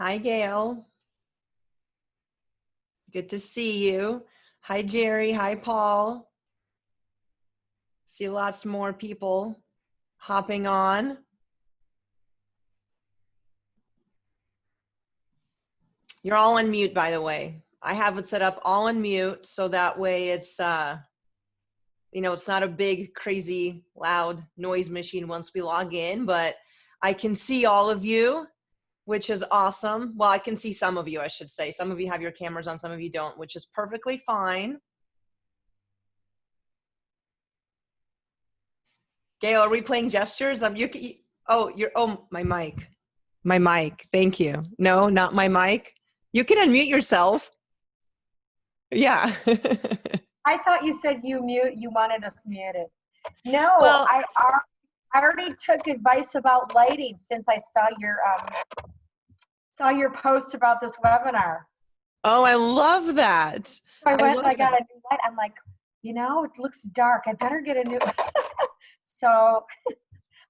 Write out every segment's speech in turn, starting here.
Hi, Gail. Good to see you. Hi, Jerry. Hi, Paul. See lots more people hopping on. You're all on mute, by the way. I have it set up all on mute, so that way it's it's not a big, crazy, loud noise machine once we log in, but I can see all of you, which is awesome. Well, I can see some of you, I should say. Some of you have your cameras on, some of you don't, which is perfectly fine. Gail, are we playing gestures? My mic. My mic. Thank you. No, not my mic. You can unmute yourself. Yeah. I thought you said you wanted us muted. No, Well, I already took advice about lighting since I saw your post about this webinar. oh, I love that. So I went and I got a new light. I'm like, it looks dark. I better get a new. So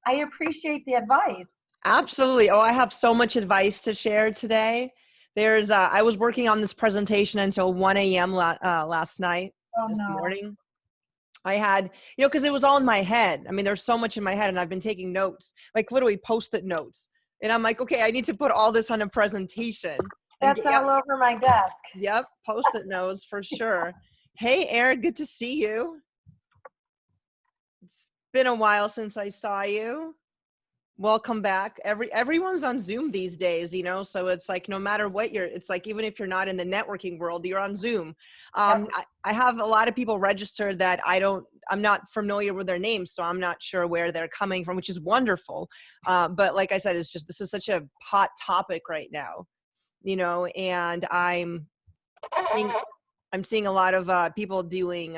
I appreciate the advice. Absolutely. Oh, I have so much advice to share today. I was working on this presentation until 1 a.m. Last night, this morning. I had, because it was all in my head. I mean, there's so much in my head and I've been taking notes, like literally Post-it notes. And I'm like, okay, I need to put all this on a presentation. That's all over my desk. Yep, Post-it notes for sure. Hey, Erin, good to see you. It's been a while since I saw you. Welcome back. Everyone's on Zoom these days, so it's like no matter what it's like, even if you're not in the networking world, you're on Zoom. I have a lot of people registered that I'm not familiar with their names, so I'm not sure where they're coming from, which is wonderful. But like I said, this is such a hot topic right now, and I'm seeing a lot of people doing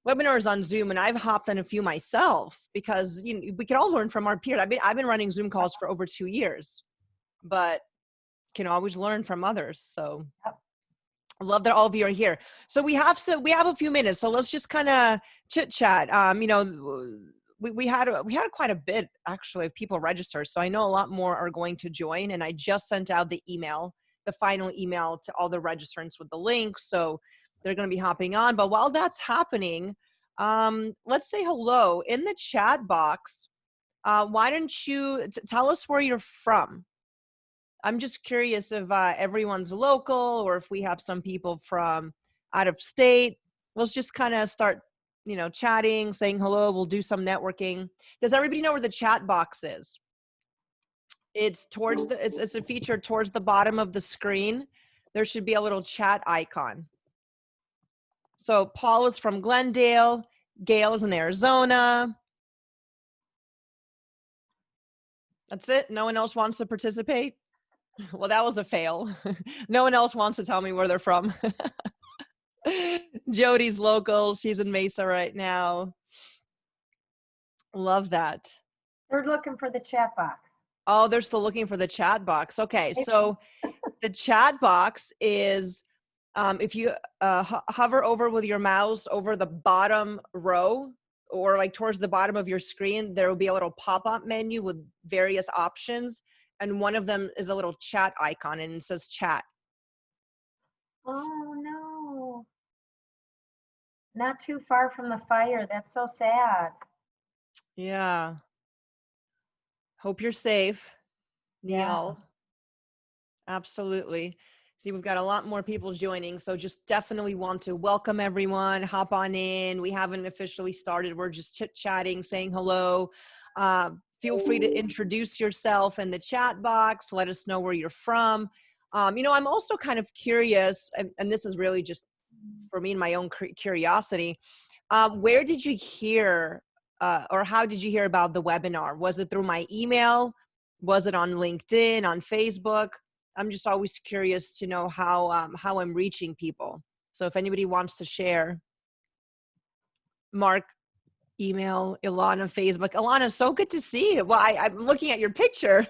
webinars on Zoom, and I've hopped on a few myself because we can all learn from our peers. I've been running Zoom calls for over 2 years, but can always learn from others. So I love that all of you are here. So we have a few minutes, so let's just kind of chit chat. We had quite a bit actually of people register, so I know a lot more are going to join, and I just sent out the final email to all the registrants with the link, so they're going to be hopping on. But while that's happening, let's say hello in the chat box. Why don't you tell us where you're from? I'm just curious if everyone's local or if we have some people from out of state. Let's just kind of start, chatting, saying hello. We'll do some networking. Does everybody know where the chat box is? It's a feature towards the bottom of the screen. There should be a little chat icon. So Paul is from Glendale. Gail is in Arizona. That's it. No one else wants to participate. Well, that was a fail. No one else wants to tell me where they're from. Jody's local. She's in Mesa right now. Love that. They're looking for the chat box. Oh, they're still looking for the chat box. Okay, so the chat box is if you hover over with your mouse over the bottom row or like towards the bottom of your screen, there will be a little pop-up menu with various options. And one of them is a little chat icon and it says chat. Oh, no. Not too far from the fire. That's so sad. Yeah. Hope you're safe, Neil. Yeah. Absolutely. See, we've got a lot more people joining, so just definitely want to welcome everyone. Hop on in. We haven't officially started. We're just chit-chatting, saying hello. Feel free to introduce yourself in the chat box. Let us know where you're from. I'm also kind of curious, and this is really just for me and my own curiosity. Where did you hear or how did you hear about the webinar? Was it through my email? Was it on LinkedIn, on Facebook? I'm just always curious to know how I'm reaching people. So if anybody wants to share, Mark, email, Ilana, Facebook. Ilana, so good to see you. Well, I'm looking at your picture.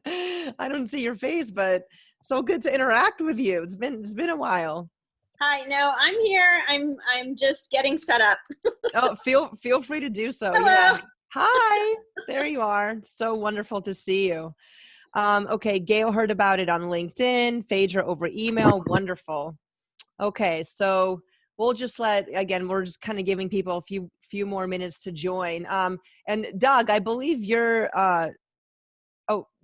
I don't see your face, but so good to interact with you. It's been a while. Hi, no, I'm here. I'm just getting set up. Oh, feel free to do so. Hello. Yeah. Hi, there you are. So wonderful to see you. Okay, Gail heard about it on LinkedIn, Phaedra over email. Wonderful. Okay, so we'll just we're just kind of giving people a few more minutes to join. And Doug, I believe you're,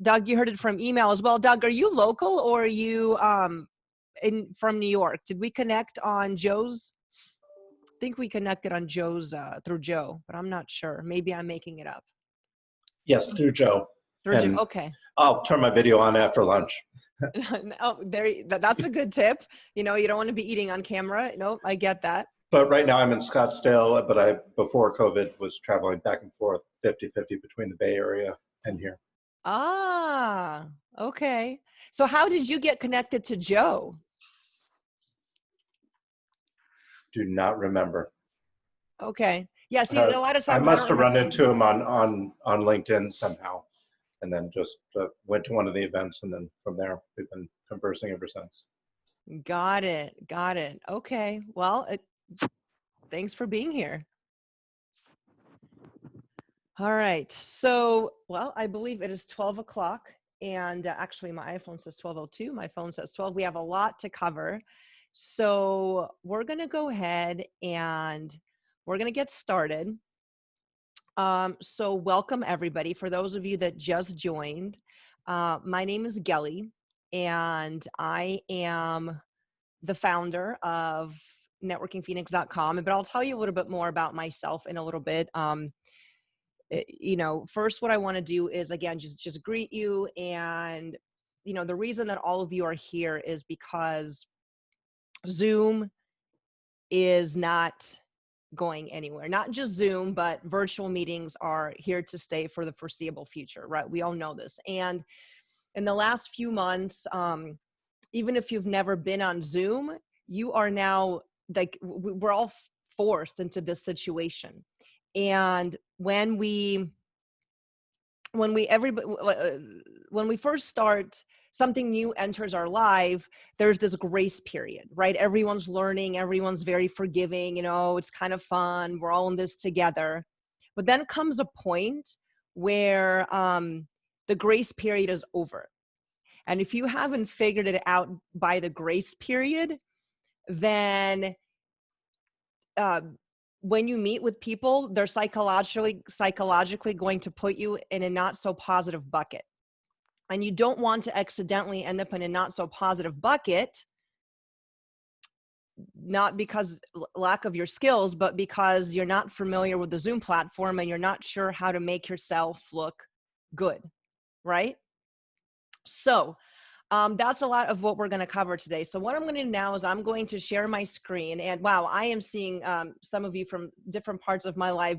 Doug, you heard it from email as well. Doug, are you local or are you from New York? Did we connect on Joe's? I think we connected on Joe's through Joe, but I'm not sure. Maybe I'm making it up. Yes, through Joe. Through Joe. And Okay. I'll turn my video on after lunch. Oh, that's a good tip. You know, you don't want to be eating on camera. No, I get that. But right now I'm in Scottsdale, but I, before COVID, was traveling back and forth 50-50 between the Bay Area and here. Ah, okay. So how did you get connected to Joe? Do not remember. Okay. Yeah, see, a lot of I times must don't have run remember into either. him on LinkedIn somehow, and then just went to one of the events, and then from there we've been conversing ever since. Got it. Got it. Okay. Well, thanks for being here. All right. So, well, I believe it is 12 o'clock. And actually, my iPhone says 12:02. My phone says 12. We have a lot to cover. So we're going to go ahead and we're going to get started. So welcome, everybody. For those of you that just joined, my name is Gelly, and I am the founder of networkingphoenix.com. But I'll tell you a little bit more about myself in a little bit. You know, first, what I want to do is, again, just greet you. And, you know, the reason that all of you are here is because Zoom is not going anywhere. Not just Zoom, but virtual meetings are here to stay for the foreseeable future, right? We all know this. And in the last few months, even if you've never been on Zoom, you are now, like, we're all forced into this situation. And when we first start, something new enters our life, there's this grace period, right? Everyone's learning, everyone's very forgiving, you know, it's kind of fun, we're all in this together. But then comes a point where the grace period is over. And if you haven't figured it out by the grace period, then when you meet with people, they're psychologically going to put you in a not so positive bucket. And you don't want to accidentally end up in a not so positive bucket, not because lack of your skills, but because you're not familiar with the Zoom platform and you're not sure how to make yourself look good, right? So that's a lot of what we're going to cover today. So what I'm going to do now is I'm going to share my screen. And wow, I am seeing some of you from different parts of my life.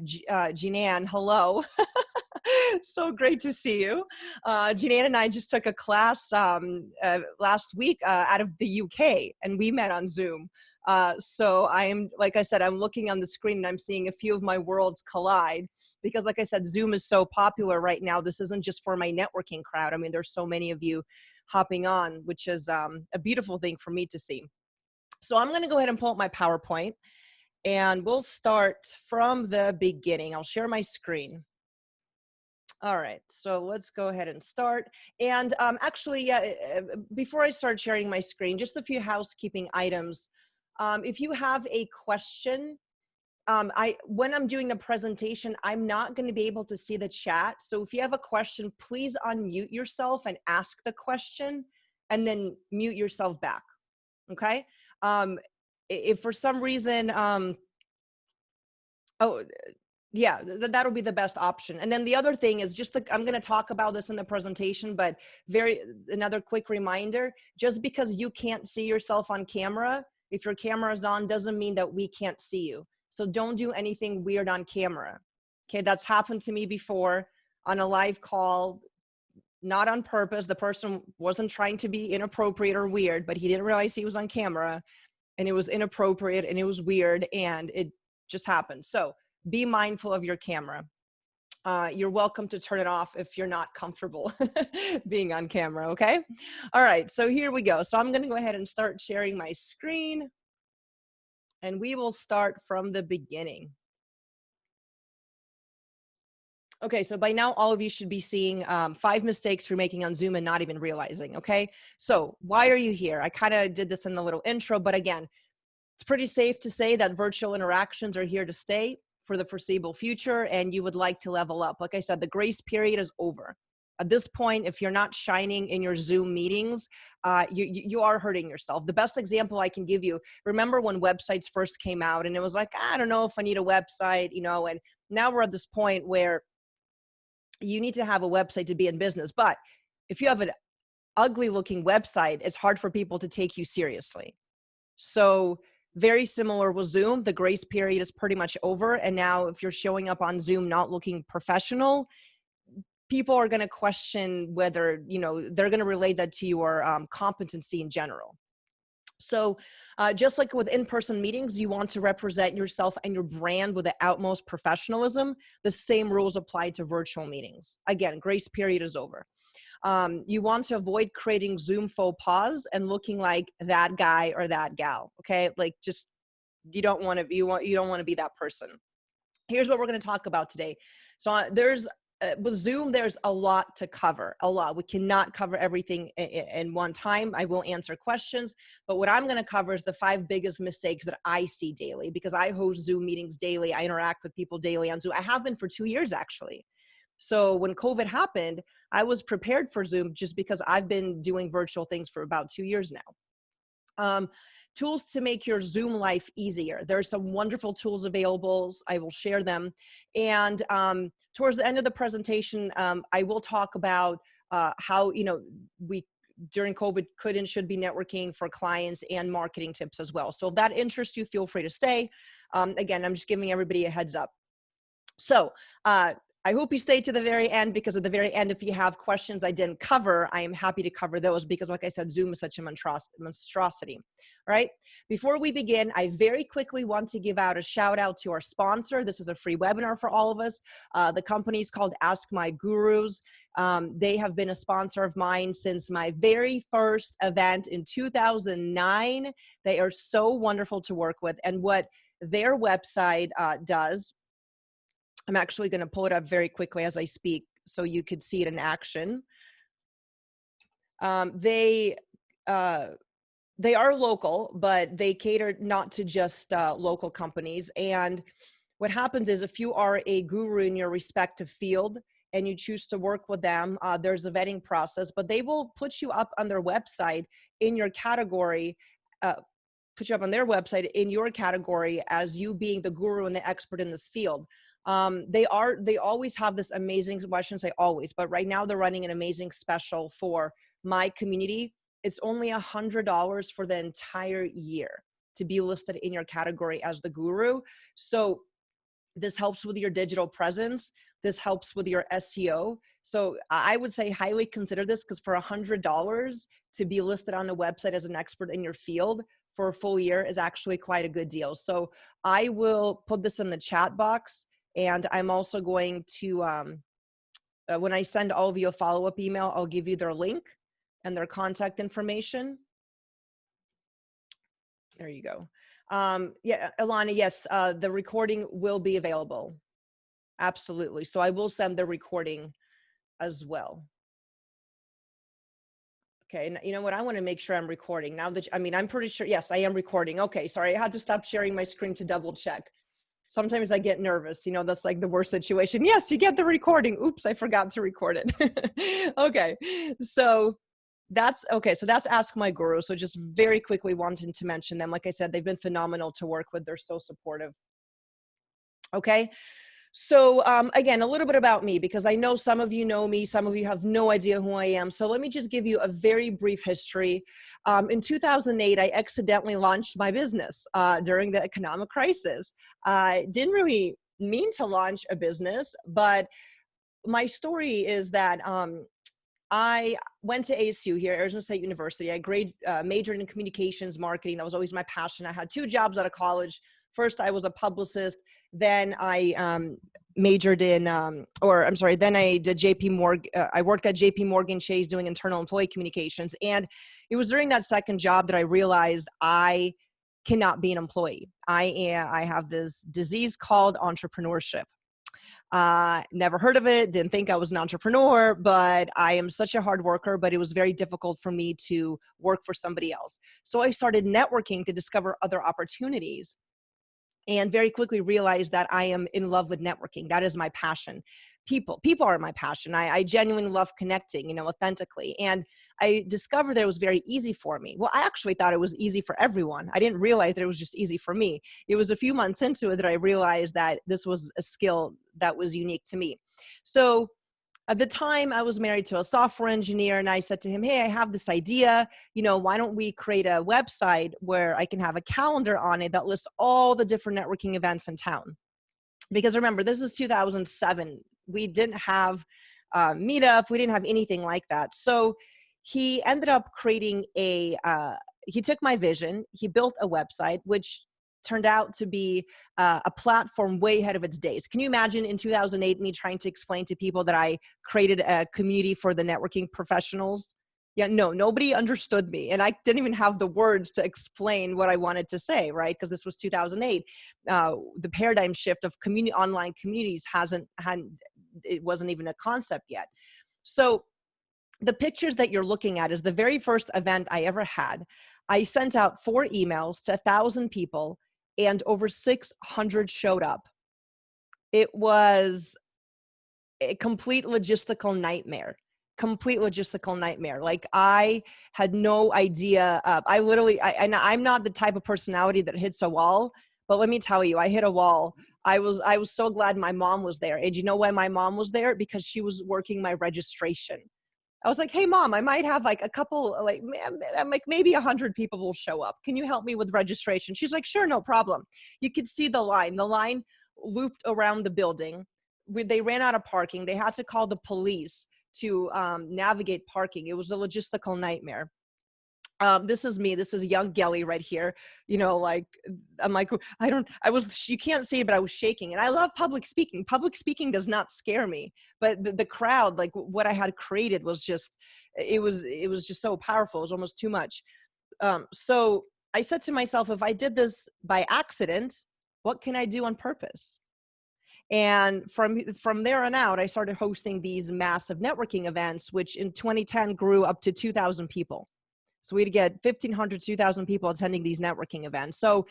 Jeananne, hello. So great to see you. Jeananne and I just took a class last week out of the UK, and we met on Zoom. So I'm, like I said, I'm looking on the screen and I'm seeing a few of my worlds collide because, like I said, Zoom is so popular right now. This isn't just for my networking crowd. I mean, there's so many of you hopping on, which is a beautiful thing for me to see. So I'm going to go ahead and pull up my PowerPoint and we'll start from the beginning. I'll share my screen. All right, so let's go ahead and start. And actually, before I start sharing my screen, just a few housekeeping items. If you have a question, when I'm doing the presentation, I'm not going to be able to see the chat. So if you have a question, please unmute yourself and ask the question and then mute yourself back. Okay. If for some reason, yeah, that'll be the best option. And then the other thing is I'm going to talk about this in the presentation, but another quick reminder, just because you can't see yourself on camera, if your camera is on, doesn't mean that we can't see you. So don't do anything weird on camera. Okay, that's happened to me before on a live call, not on purpose. The person wasn't trying to be inappropriate or weird, but he didn't realize he was on camera and it was inappropriate and it was weird and it just happened. So be mindful of your camera. You're welcome to turn it off if you're not comfortable being on camera, okay? All right, so here we go. So I'm gonna go ahead and start sharing my screen and we will start from the beginning. Okay, so by now, all of you should be seeing 5 mistakes you're making on Zoom and not even realizing, okay? So why are you here? I kind of did this in the little intro, but again, it's pretty safe to say that virtual interactions are here to stay for the foreseeable future, and you would like to level up. Like I said, the grace period is over. At this point, if you're not shining in your Zoom meetings, you are hurting yourself. The best example I can give you, remember when websites first came out and it was like, I don't know if I need a website, you know, and now we're at this point where you need to have a website to be in business. But if you have an ugly looking website, it's hard for people to take you seriously. So very similar with Zoom, the grace period is pretty much over. And now if you're showing up on Zoom not looking professional, people are going to question whether, you know, they're going to relate that to your competency in general. So just like with in-person meetings, you want to represent yourself and your brand with the utmost professionalism. The same rules apply to virtual meetings. Again, grace period is over. You want to avoid creating Zoom faux pas and looking like that guy or that gal. Okay, like just you don't want to be that person. Here's what we're going to talk about today. So there's with Zoom, there's a lot to cover, a lot. We cannot cover everything in one time. I will answer questions, but what I'm going to cover is the 5 biggest mistakes that I see daily, because I host Zoom meetings daily. I interact with people daily on Zoom. I have been for 2 years, actually. So when COVID happened, I was prepared for Zoom just because I've been doing virtual things for about 2 years now. Tools to make your Zoom life easier. There are some wonderful tools available. I will share them. And towards the end of the presentation, I will talk about how, you know, we during COVID could and should be networking for clients and marketing tips as well. So if that interests you, feel free to stay. Again, I'm just giving everybody a heads up. So I hope you stay to the very end, because at the very end, if you have questions I didn't cover, I am happy to cover those, because like I said, Zoom is such a monstrosity, right? Before we begin, I very quickly want to give out a shout out to our sponsor. This is a free webinar for all of us. The company is called Ask My Gurus. They have been a sponsor of mine since my very first event in 2009. They are so wonderful to work with. And what their website does, I'm actually going to pull it up very quickly as I speak so you could see it in action. They are local, but they cater not to just local companies. And what happens is, if you are a guru in your respective field and you choose to work with them, there's a vetting process, but they will put you up on their website in your category, put you up on their website in your category as you being the guru and the expert in this field. They always have this amazing, well, I shouldn't say always, but right now they're running an amazing special for my community. It's only $100 for the entire year to be listed in your category as the guru. So this helps with your digital presence. This helps with your SEO. So I would say highly consider this, because for $100 to be listed on a website as an expert in your field for a full year is actually quite a good deal. So I will put this in the chat box. And I'm also going to, when I send all of you a follow-up email, I'll give you their link and their contact information. There you go. Yeah, Ilana, yes, the recording will be available. Absolutely. So I will send the recording as well. Okay, and you know what? I want to make sure I'm recording now that, I mean, I'm pretty sure, yes, I am recording. Okay, sorry, I had to stop sharing my screen to double check. Sometimes I get nervous, you know, that's like the worst situation. Yes, you get the recording. Oops, I forgot to record it. Okay, so that's okay. So that's Ask My Guru. So just very quickly wanting to mention them. Like I said, they've been phenomenal to work with. They're so supportive. Okay. So again, a little bit about me, because I know some of you know me, some of you have no idea who I am. So let me just give you a very brief history. In 2008, I accidentally launched my business during the economic crisis. I didn't really mean to launch a business, but my story is that I went to ASU here, Arizona State University. I majored in communications marketing. That was always my passion. I had 2 jobs out of college. First, I was a publicist. Then I majored in, then I did JP Morgan. I worked at JP Morgan Chase doing internal employee communications. And it was during that second job that I realized I cannot be an employee. I have this disease called entrepreneurship. Never heard of it, didn't think I was an entrepreneur, but I am such a hard worker, but it was very difficult for me to work for somebody else. So I started networking to discover other opportunities, and very quickly realized that I am in love with networking. That is my passion. People are my passion. I genuinely love connecting, authentically. And I discovered that it was very easy for me. Well, I actually thought it was easy for everyone. I didn't realize that it was just easy for me. It was a few months into it that I realized that this was a skill that was unique to me. So at the time, I was married to a software engineer, and I said to him, hey, I have this idea, why don't we create a website where I can have a calendar on it that lists all the different networking events in town? Because remember, this is 2007. We didn't have Meetup. We didn't have anything like that. So he ended up creating he took my vision, he built a website, which turned out to be a platform way ahead of its days. Can you imagine in 2008 me trying to explain to people that I created a community for the networking professionals? Yeah, no, nobody understood me. And I didn't even have the words to explain what I wanted to say, right? Because this was 2008. The paradigm shift of online communities it wasn't even a concept yet. So the pictures that you're looking at is the very first event I ever had. I sent out 4 emails to 1,000 people, and over 600 showed up. It was a complete logistical nightmare. Like, I had no idea. I'm not the type of personality that hits a wall, but let me tell you, I hit a wall. I was so glad my mom was there. And you know why my mom was there? Because she was working my registration. I was like, hey, Mom, I might have like a couple, maybe 100 people will show up. Can you help me with registration? She's like, sure, no problem. You could see the line. The line looped around the building. They ran out of parking. They had to call the police to navigate parking. It was a logistical nightmare. This is me. This is young Gelly right here. I'm like, you can't see it, but I was shaking. And I love public speaking. Public speaking does not scare me, but the crowd, like what I had created was just, it was just so powerful. It was almost too much. So I said to myself, if I did this by accident, what can I do on purpose? And from there on out, I started hosting these massive networking events, which in 2010 grew up to 2,000 people. So we'd get 1,500, 2,000 people attending these networking events. So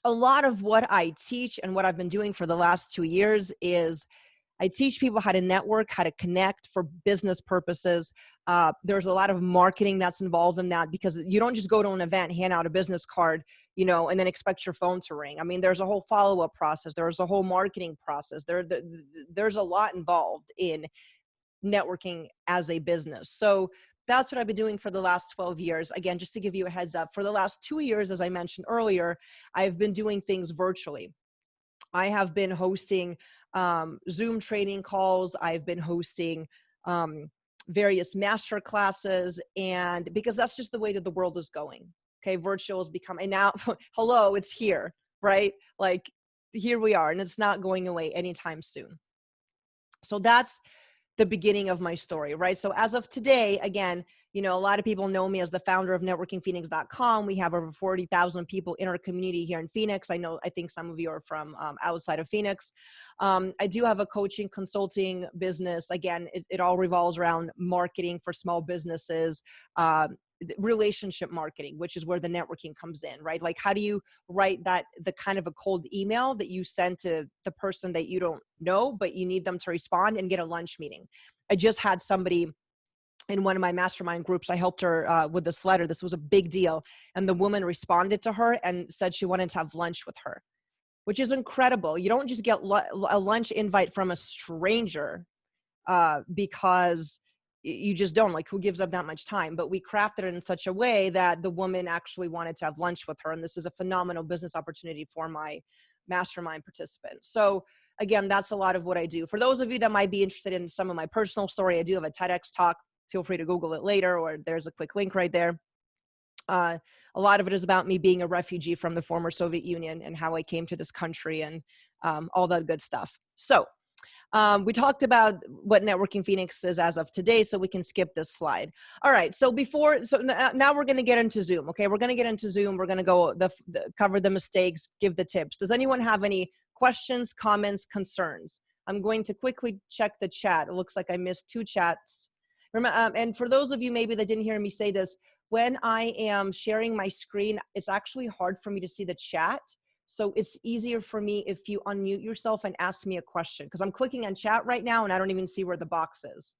a lot of what I teach and what I've been doing for the last 2 years is I teach people how to network, how to connect for business purposes. There's a lot of marketing that's involved in that, because you don't just go to an event, hand out a business card, and then expect your phone to ring. I mean, there's a whole follow-up process. There's a whole marketing process. There's a lot involved in networking as a business. So that's what I've been doing for the last 12 years. Again, just to give you a heads up, for the last 2 years, as I mentioned earlier, I've been doing things virtually. I have been hosting Zoom training calls. I've been hosting various master classes, and because that's just the way that the world is going. Okay, virtual has become, and now, hello, it's here, right? Like, here we are, and it's not going away anytime soon. So that's the beginning of my story, right? So as of today, again, a lot of people know me as the founder of networkingphoenix.com. We have over 40,000 people in our community here in Phoenix. I think some of you are from outside of Phoenix. I do have a coaching consulting business. Again, it all revolves around marketing for small businesses, relationship marketing, which is where the networking comes in, right? Like, how do you write the kind of a cold email that you send to the person that you don't know, but you need them to respond and get a lunch meeting? I just had somebody in one of my mastermind groups. I helped her with this letter. This was a big deal. And the woman responded to her and said she wanted to have lunch with her, which is incredible. You don't just get a lunch invite from a stranger because you just don't. Like, who gives up that much time? But we crafted it in such a way that the woman actually wanted to have lunch with her. And this is a phenomenal business opportunity for my mastermind participants. So again, that's a lot of what I do. For those of you that might be interested in some of my personal story, I do have a TEDx talk. Feel free to Google it later, or there's a quick link right there. A lot of it is about me being a refugee from the former Soviet Union and how I came to this country and all that good stuff. So we talked about what Networking Phoenix is as of today, so we can skip this slide. All right, so now we're going to get into Zoom. Okay, we're going to get into Zoom. We're going to go cover the mistakes, give the tips. Does anyone have any questions, comments, concerns? I'm going to quickly check the chat. It looks like I missed 2 chats. And for those of you maybe that didn't hear me say this, when I am sharing my screen, it's actually hard for me to see the chat. So it's easier for me if you unmute yourself and ask me a question, because I'm clicking on chat right now and I don't even see where the box is.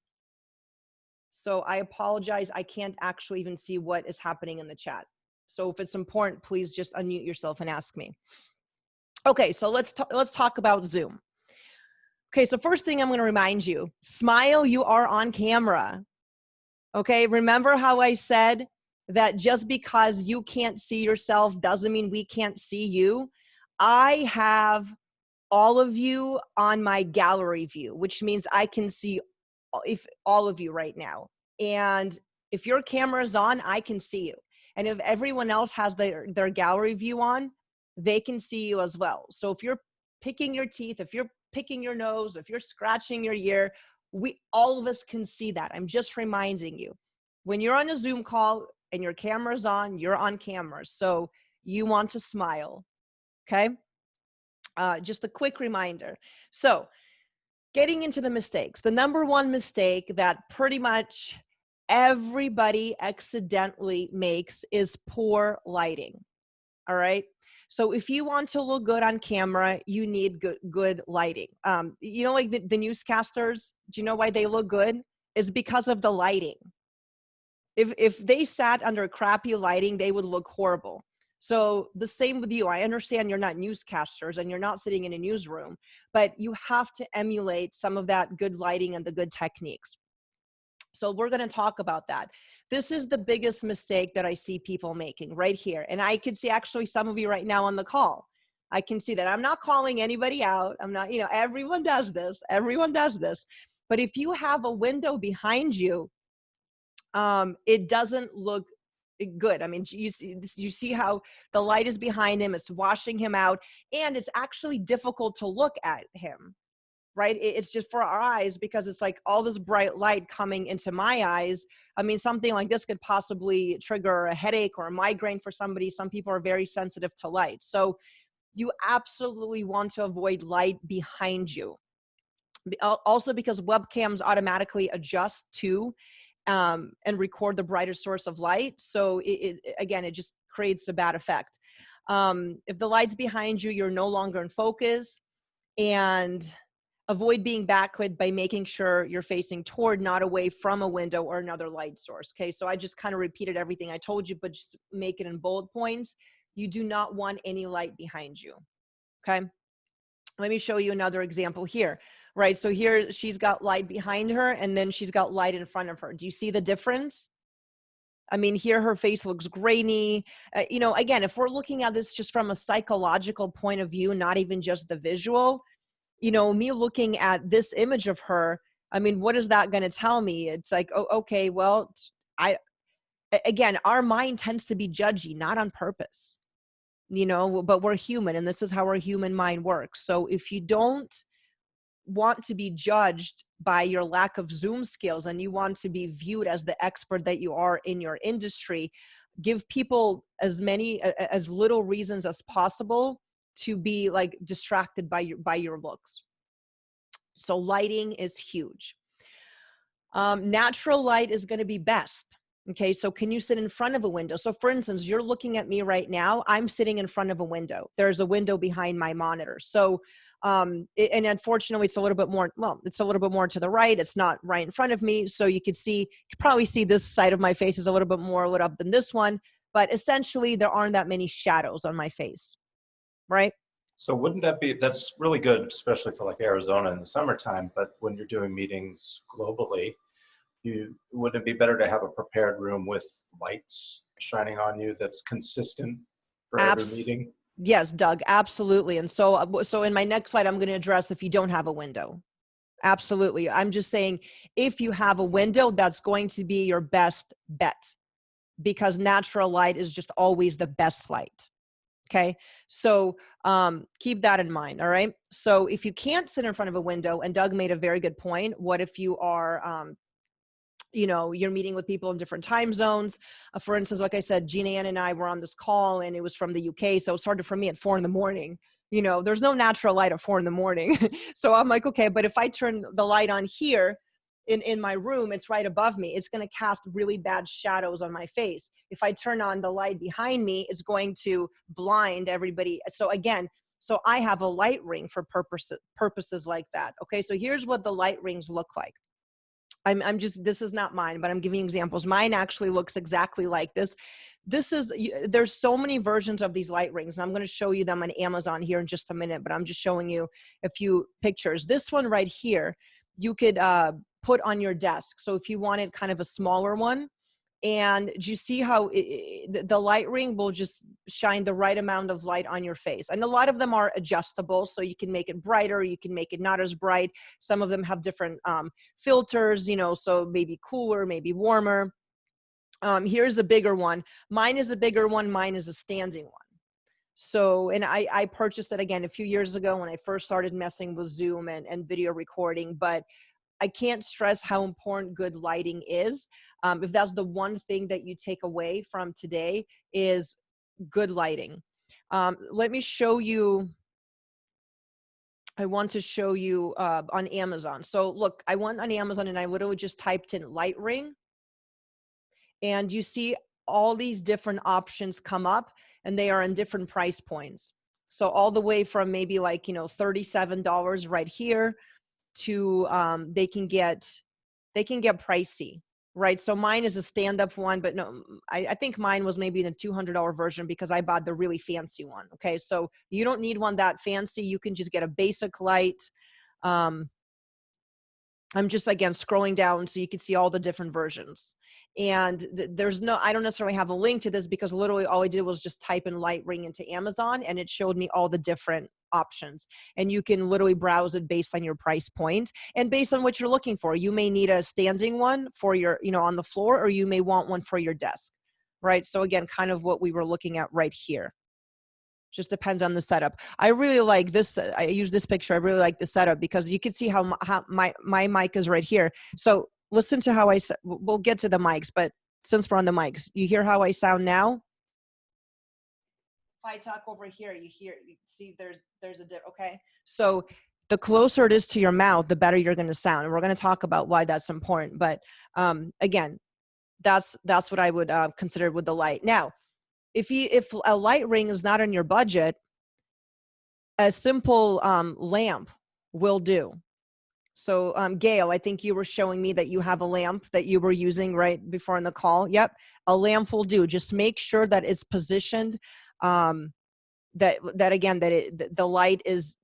So I apologize. I can't actually even see what is happening in the chat. So if it's important, please just unmute yourself and ask me. Okay, so let's talk about Zoom. Okay, so first thing I'm going to remind you, smile, you are on camera. Okay, remember how I said that just because you can't see yourself doesn't mean we can't see you. I have all of you on my gallery view, which means I can see all of you right now. And if your camera is on, I can see you. And if everyone else has their gallery view on, they can see you as well. So if you're picking your teeth, if you're picking your nose, if you're scratching your ear, all of us can see that. I'm just reminding you, when you're on a Zoom call and your camera's on, you're on camera. So you want to smile, okay? Just a quick reminder. So getting into the mistakes, the number one mistake that pretty much everybody accidentally makes is poor lighting. All right. So if you want to look good on camera, you need good lighting. You know, like the newscasters, do you know why they look good? It's because of the lighting. If they sat under crappy lighting, they would look horrible. So the same with you. I understand you're not newscasters and you're not sitting in a newsroom, but you have to emulate some of that good lighting and the good techniques. So we're going to talk about that. This is the biggest mistake that I see people making right here. And I can see actually some of you right now on the call. I can see that. I'm not calling anybody out. I'm not, everyone does this. Everyone does this. But if you have a window behind you, it doesn't look good. I mean, you see how the light is behind him. It's washing him out. And it's actually difficult to look at him. Right? It's just for our eyes, because it's like all this bright light coming into my eyes. I mean, something like this could possibly trigger a headache or a migraine for somebody. Some people are very sensitive to light. So you absolutely want to avoid light behind you. Also because webcams automatically adjust to and record the brighter source of light. So again, it just creates a bad effect. If the light's behind you, you're no longer in focus. And avoid being backlit by making sure you're facing toward, not away from a window or another light source. Okay, so I just kind of repeated everything I told you, but just make it in bullet points. You do not want any light behind you. Okay, let me show you another example here. Right, so here she's got light behind her and then she's got light in front of her. Do you see the difference? I mean, here her face looks grainy. Again, if we're looking at this just from a psychological point of view, not even just the visual, me looking at this image of her, I mean, what is that going to tell me? It's like, oh, okay, well, again, our mind tends to be judgy, not on purpose, but we're human and this is how our human mind works. So if you don't want to be judged by your lack of Zoom skills and you want to be viewed as the expert that you are in your industry, give people as little reasons as possible to be like distracted by your looks. So lighting is huge. Natural light is going to be best. Okay, so can you sit in front of a window? So for instance, you're looking at me right now. I'm sitting in front of a window. There's a window behind my monitor. So, and unfortunately, it's a little bit more to the right. It's not right in front of me. So you could probably see this side of my face is a little bit more lit up than this one. But essentially, there aren't that many shadows on my face. Right? So that's really good, especially for like Arizona in the summertime, but when you're doing meetings globally, wouldn't it be better to have a prepared room with lights shining on you that's consistent for every meeting? Yes, Doug, absolutely. And so in my next slide, I'm going to address if you don't have a window. Absolutely. I'm just saying, if you have a window, that's going to be your best bet, because natural light is just always the best light. Okay, so keep that in mind, all right? So if you can't sit in front of a window, and Doug made a very good point, what if you are, you're meeting with people in different time zones? For instance, like I said, Gina Ann and I were on this call, and it was from the UK, so it started for me at 4 a.m. You know, there's no natural light at 4 in the morning. So I'm like, okay, but if I turn the light on here in my room, it's right above me. It's going to cast really bad shadows on my face. If I turn on the light behind me, it's going to blind everybody. So again, so I have a light ring for purposes like that. Okay. So here's what the light rings look like. I'm just, this is not mine, but I'm giving you examples. Mine actually looks exactly like this. There's so many versions of these light rings, and I'm going to show you them on Amazon here in just a minute, but I'm just showing you a few pictures. This one right here, you could put on your desk. So if you wanted kind of a smaller one, and do you see how the light ring will just shine the right amount of light on your face? And a lot of them are adjustable, so you can make it brighter, you can make it not as bright. Some of them have different filters, you know, so maybe cooler, maybe warmer. Here's a bigger one. Mine is a bigger one. Mine is a standing one. So, and I purchased it again a few years ago when I first started messing with Zoom and video recording, but I can't stress how important good lighting is. If that's the one thing that you take away from today, is good lighting. Let me show you. I want to show you on Amazon. So look, I went on Amazon and I literally just typed in light ring, and you see all these different options come up, and they are in different price points. So all the way from maybe like, you know, $37 right here to they can get pricey, right? So mine is a stand-up one, but no, I think mine was maybe in a $200 version because I bought the really fancy one. Okay, so you don't need one that fancy. You can just get a basic light. I'm just, again, scrolling down so you can see all the different versions. And I don't necessarily have a link to this because literally all I did was just type in light ring into Amazon and it showed me all the different options. And you can literally browse it based on your price point and based on what you're looking for. You may need a standing one for your, you know, on the floor, or you may want one for your desk, right? So again, kind of what we were looking at right here. Just depends on the setup. I really like this. I use this picture. I really like the setup because you can see how my mic is right here. So listen to how we'll get to the mics, but since we're on the mics, you hear how I sound now? If I talk over here, you see there's a dip. Okay. So the closer it is to your mouth, the better you're going to sound. And we're going to talk about why that's important. But again, that's what I would consider with the light. Now, if a light ring is not in your budget, a simple lamp will do. So Gail, I think you were showing me that you have a lamp that you were using right before in the call. Yep, a lamp will do. Just make sure that it's positioned, that the light is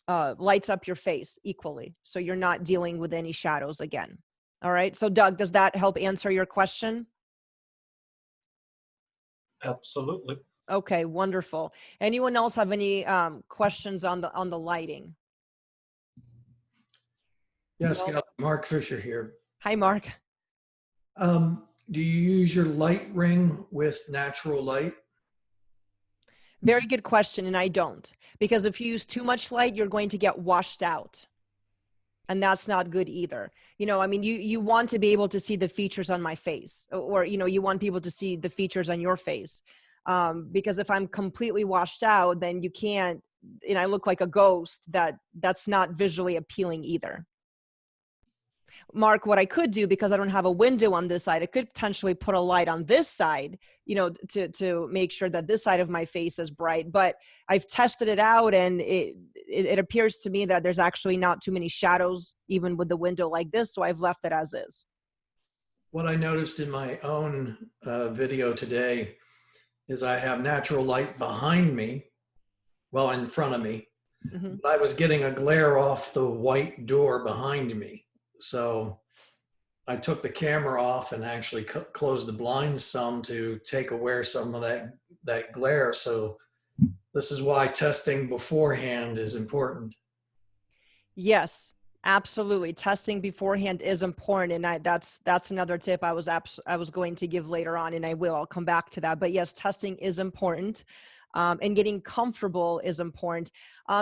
lights up your face equally, so you're not dealing with any shadows again. All right. So Doug, does that help answer your question? Absolutely. Okay, wonderful. Anyone else have any questions on the lighting? Yes, No? Gal, Mark Fisher here. Hi, Mark. Do you use your light ring with natural light? Very good question, and I don't. Because if you use too much light, you're going to get washed out. And that's not good either. You know, I mean, you want to be able to see the features on my face, or, you know, you want people to see the features on your face. Because if I'm completely washed out, then you can't, and I look like a ghost, that's not visually appealing either. Mark, what I could do, because I don't have a window on this side, I could potentially put a light on this side, you know, to make sure that this side of my face is bright. But I've tested it out, and it appears to me that there's actually not too many shadows, even with the window like this. So I've left it as is. What I noticed in my own video today is I have natural light behind me, well, in front of me. Mm-hmm. But I was getting a glare off the white door behind me. So I took the camera off and actually closed the blinds some to take away some of that glare. So this is why testing beforehand is important. Yes, absolutely. Testing beforehand is important. And that's another tip I was going to give later on, and I'll come back to that. But yes, testing is important. And getting comfortable is important.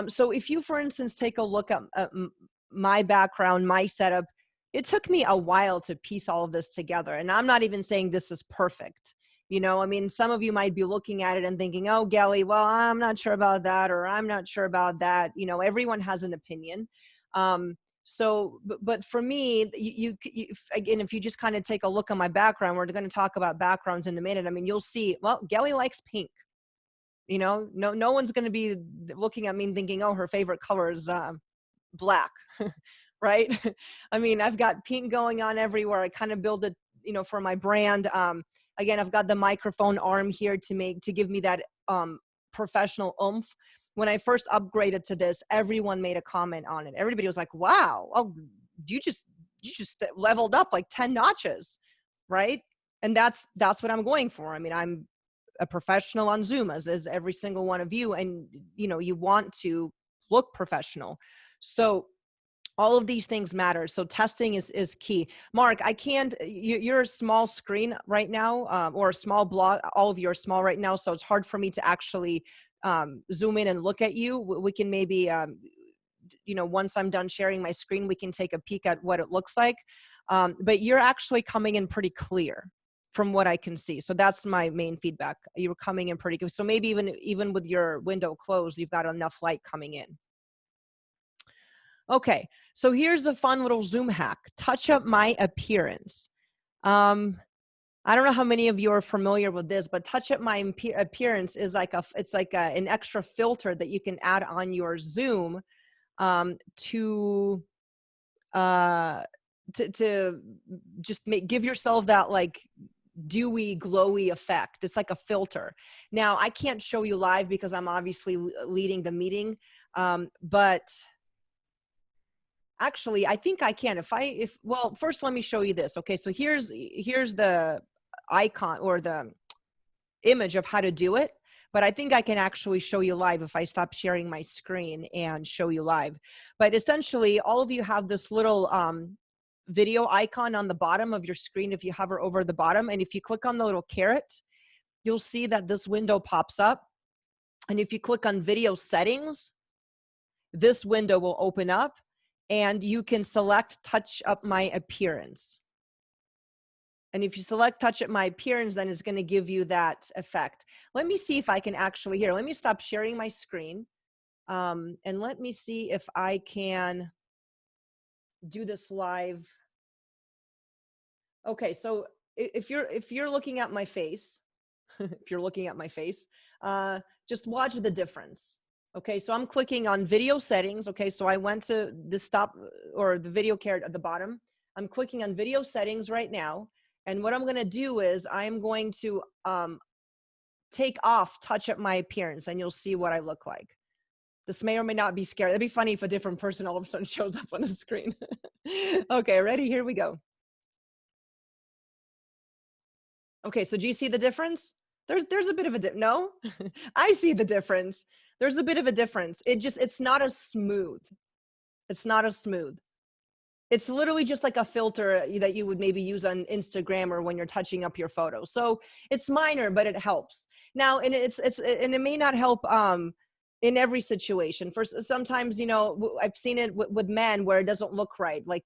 So if you, for instance, take a look at my background, my setup, it took me a while to piece all of this together. And I'm not even saying this is perfect. You know, I mean, some of you might be looking at it and thinking, oh, Gelly, well, I'm not sure about that, or I'm not sure about that. You know, everyone has an opinion. But for me, again, if you just kind of take a look at my background, we're going to talk about backgrounds in a minute. I mean, you'll see, well, Gelly likes pink. You know, no one's going to be looking at me and thinking, oh, her favorite color is black, right? I mean, I've got pink going on everywhere. I kind of build it, you know, for my brand. Again, I've got the microphone arm here to give me that professional oomph. When I first upgraded to this, everyone made a comment on it. Everybody was like, wow, oh, you just leveled up like 10 notches, right? And that's what I'm going for. I mean, I'm a professional on Zoom, as is every single one of you. And, you know, you want to look professional. So all of these things matter. So testing is key. Mark, I can't, you're a small screen right now, or a small blog. All of you are small right now. So it's hard for me to actually zoom in and look at you. We can maybe, you know, once I'm done sharing my screen, we can take a peek at what it looks like. But you're actually coming in pretty clear from what I can see. So that's my main feedback. You're coming in pretty good. So maybe even with your window closed, you've got enough light coming in. Okay, so here's a fun little Zoom hack. Touch up my appearance. I don't know how many of you are familiar with this, but touch up my appearance is like an extra filter that you can add on your Zoom to just give yourself that like dewy, glowy effect. It's like a filter. Now, I can't show you live because I'm obviously leading the meeting, but actually, I think I can. Well, first let me show you this. Okay, so here's the icon or the image of how to do it, but I think I can actually show you live if I stop sharing my screen and show you live. But essentially, all of you have this little video icon on the bottom of your screen if you hover over the bottom, and if you click on the little caret, you'll see that this window pops up. And if you click on video settings, this window will open up. And you can select touch up my appearance. And if you select touch up my appearance, then it's going to give you that effect. Let me see if I can actually, here, let me stop sharing my screen. And let me see if I can do this live. Okay, so if you're looking at my face, if you're looking at my face, just watch the difference. Okay, so I'm clicking on video settings. Okay, so I went to the stop or the video caret at the bottom. I'm clicking on video settings right now. And what I'm going to do is I'm going to take off touch up my appearance, and you'll see what I look like. This may or may not be scary. That'd be funny if a different person all of a sudden shows up on the screen. Okay, ready? Here we go. Okay, so do you see the difference? There's a bit of a no? I see the difference. There's a bit of a difference. It's not as smooth. It's not as smooth. It's literally just like a filter that you would maybe use on Instagram or when you're touching up your photo. So it's minor, but it helps. Now, and it may not help in every situation. Sometimes, you know, I've seen it with men where it doesn't look right. Like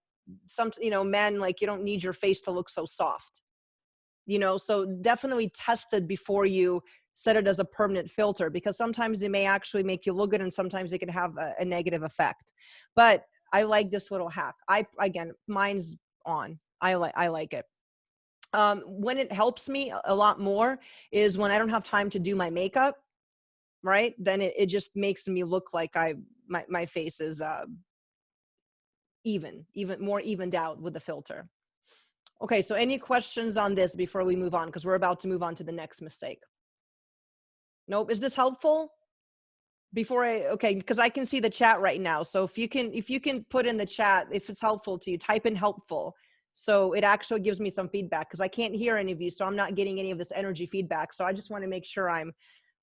men, like you don't need your face to look so soft. You know, so definitely test it before you set it as a permanent filter, because sometimes it may actually make you look good and sometimes it can have a negative effect. But I like this little hack. Again, mine's on. I like it. When it helps me a lot more is when I don't have time to do my makeup, right? Then it just makes me look like my face is even more evened out with the filter. Okay, so any questions on this before we move on? Because we're about to move on to the next mistake. Nope. Is this helpful? Okay, because I can see the chat right now. So if you can put in the chat if it's helpful to you, type in helpful. So it actually gives me some feedback, because I can't hear any of you, so I'm not getting any of this energy feedback. So I just want to make sure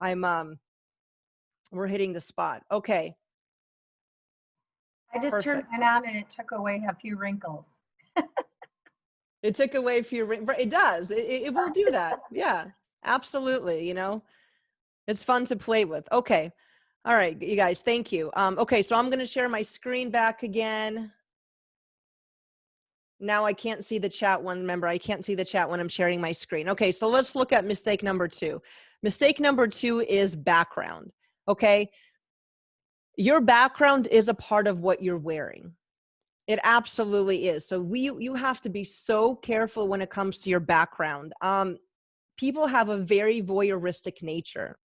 we're hitting the spot. Okay. I just turned mine on and it took away a few wrinkles. It took away a few wrinkles. It does. It will do that. Yeah, absolutely. You know, it's fun to play with. Okay. All right, you guys, thank you. Okay, so I'm going to share my screen back again. Now I can't see the chat one. Remember, I can't see the chat when I'm sharing my screen. Okay, so let's look at mistake number 2. Mistake number 2 is background. Okay, your background is a part of what you're wearing. It absolutely is. So you have to be so careful when it comes to your background. People have a very voyeuristic nature.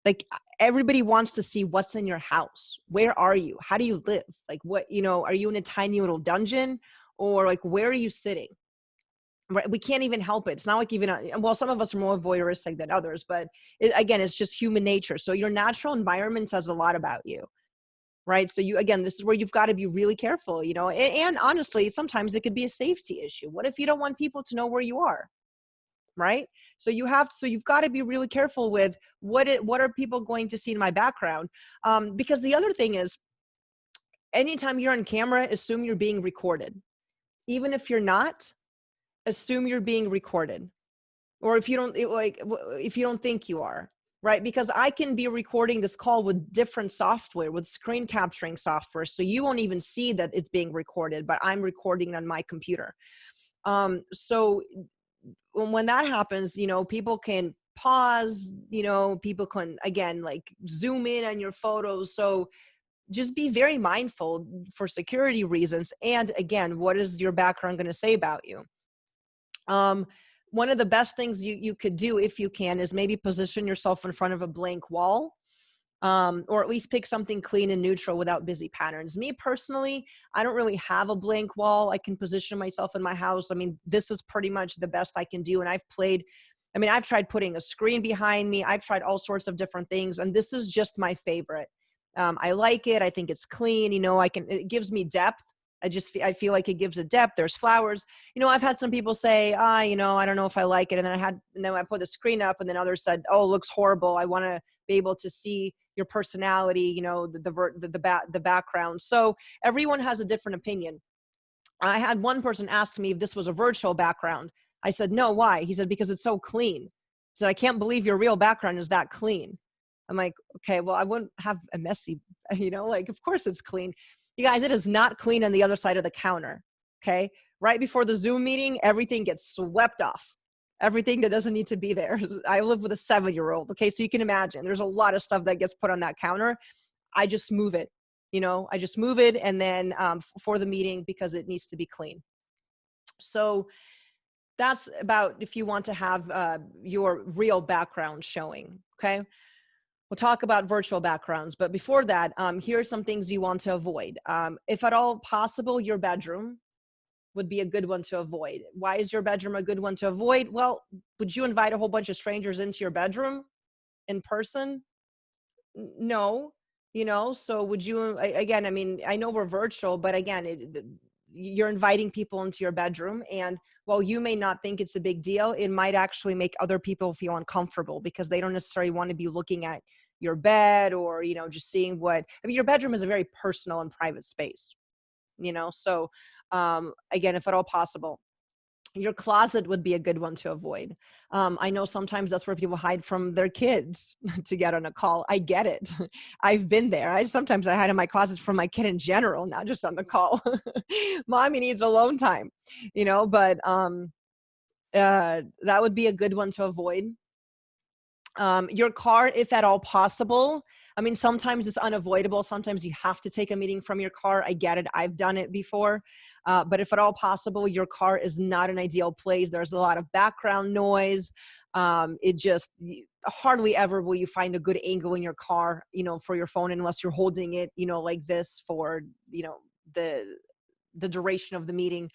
Like, everybody wants to see what's in your house. Where are you? How do you live? Like, what, are you in a tiny little dungeon, or like, where are you sitting? Right? We can't even help it. It's not like well, some of us are more voyeuristic than others, but again, it's just human nature. So your natural environment says a lot about you. Right. So this is where you've got to be really careful, and honestly, sometimes it could be a safety issue. What if you don't want people to know where you are? Right. So you've got to be really careful with what are people going to see in my background? Because the other thing is, anytime you're on camera, assume you're being recorded. Even if you're not, assume you're being recorded. Or if you don't think you are. Right? Because I can be recording this call with different software, with screen capturing software. So you won't even see that it's being recorded, but I'm recording on my computer. So when that happens, people can pause, people can, again, like, zoom in on your photos. So just be very mindful for security reasons. And again, what is your background going to say about you? One of the best things you could do, if you can, is maybe position yourself in front of a blank wall, or at least pick something clean and neutral without busy patterns. Me personally, I don't really have a blank wall. I can position myself in my house. I mean, this is pretty much the best I can do. And I've tried putting a screen behind me. I've tried all sorts of different things, and this is just my favorite. I like it. I think it's clean. It gives me depth. I feel like it gives it depth. There's flowers. I've had some people say, I don't know if I like it. And then I put the screen up, and then others said, oh, it looks horrible. I want to be able to see your personality, the background. So everyone has a different opinion. I had one person ask me if this was a virtual background. I said, no, why? He said, because it's so clean. He said, I can't believe your real background is that clean. I'm like, okay, well, I wouldn't have a messy, of course it's clean. You guys, it is not clean on the other side of the counter, okay? Right before the Zoom meeting, everything gets swept off. Everything that doesn't need to be there. I live with a 7-year-old, okay? So you can imagine there's a lot of stuff that gets put on that counter. I just move it, and then for the meeting, because it needs to be clean. So that's about if you want to have your real background showing, okay? We'll talk about virtual backgrounds, but before that, here are some things you want to avoid. If at all possible, your bedroom would be a good one to avoid. Why is your bedroom a good one to avoid? Well, would you invite a whole bunch of strangers into your bedroom in person? No, so would you, again, I know we're virtual, but again, you're inviting people into your bedroom, and while you may not think it's a big deal, it might actually make other people feel uncomfortable because they don't necessarily want to be looking at your bed, or just seeing your bedroom is a very personal and private space, so again, if at all possible. Your closet would be a good one to avoid. I know sometimes that's where people hide from their kids to get on a call. I get it. I've been there. Sometimes I hide in my closet from my kid in general, not just on the call. Mommy needs alone time, but that would be a good one to avoid. Your car, if at all possible. Sometimes it's unavoidable. Sometimes you have to take a meeting from your car. I get it. I've done it before. But if at all possible, your car is not an ideal place. There's a lot of background noise. Hardly ever will you find a good angle in your car, for your phone, unless you're holding it, like this for, the duration of the meeting.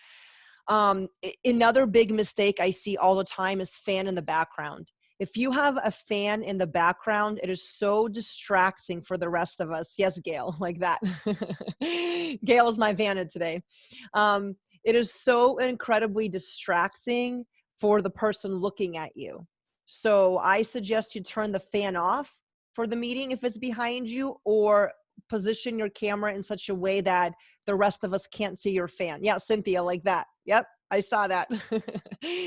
Another big mistake I see all the time is fan in the background. If you have a fan in the background, it is so distracting for the rest of us. Yes, Gail, like that. Gail is my Vanna today. It is so incredibly distracting for the person looking at you. So I suggest you turn the fan off for the meeting if it's behind you, or position your camera in such a way that the rest of us can't see your fan. Yeah, Cynthia, like that. Yep. I saw that.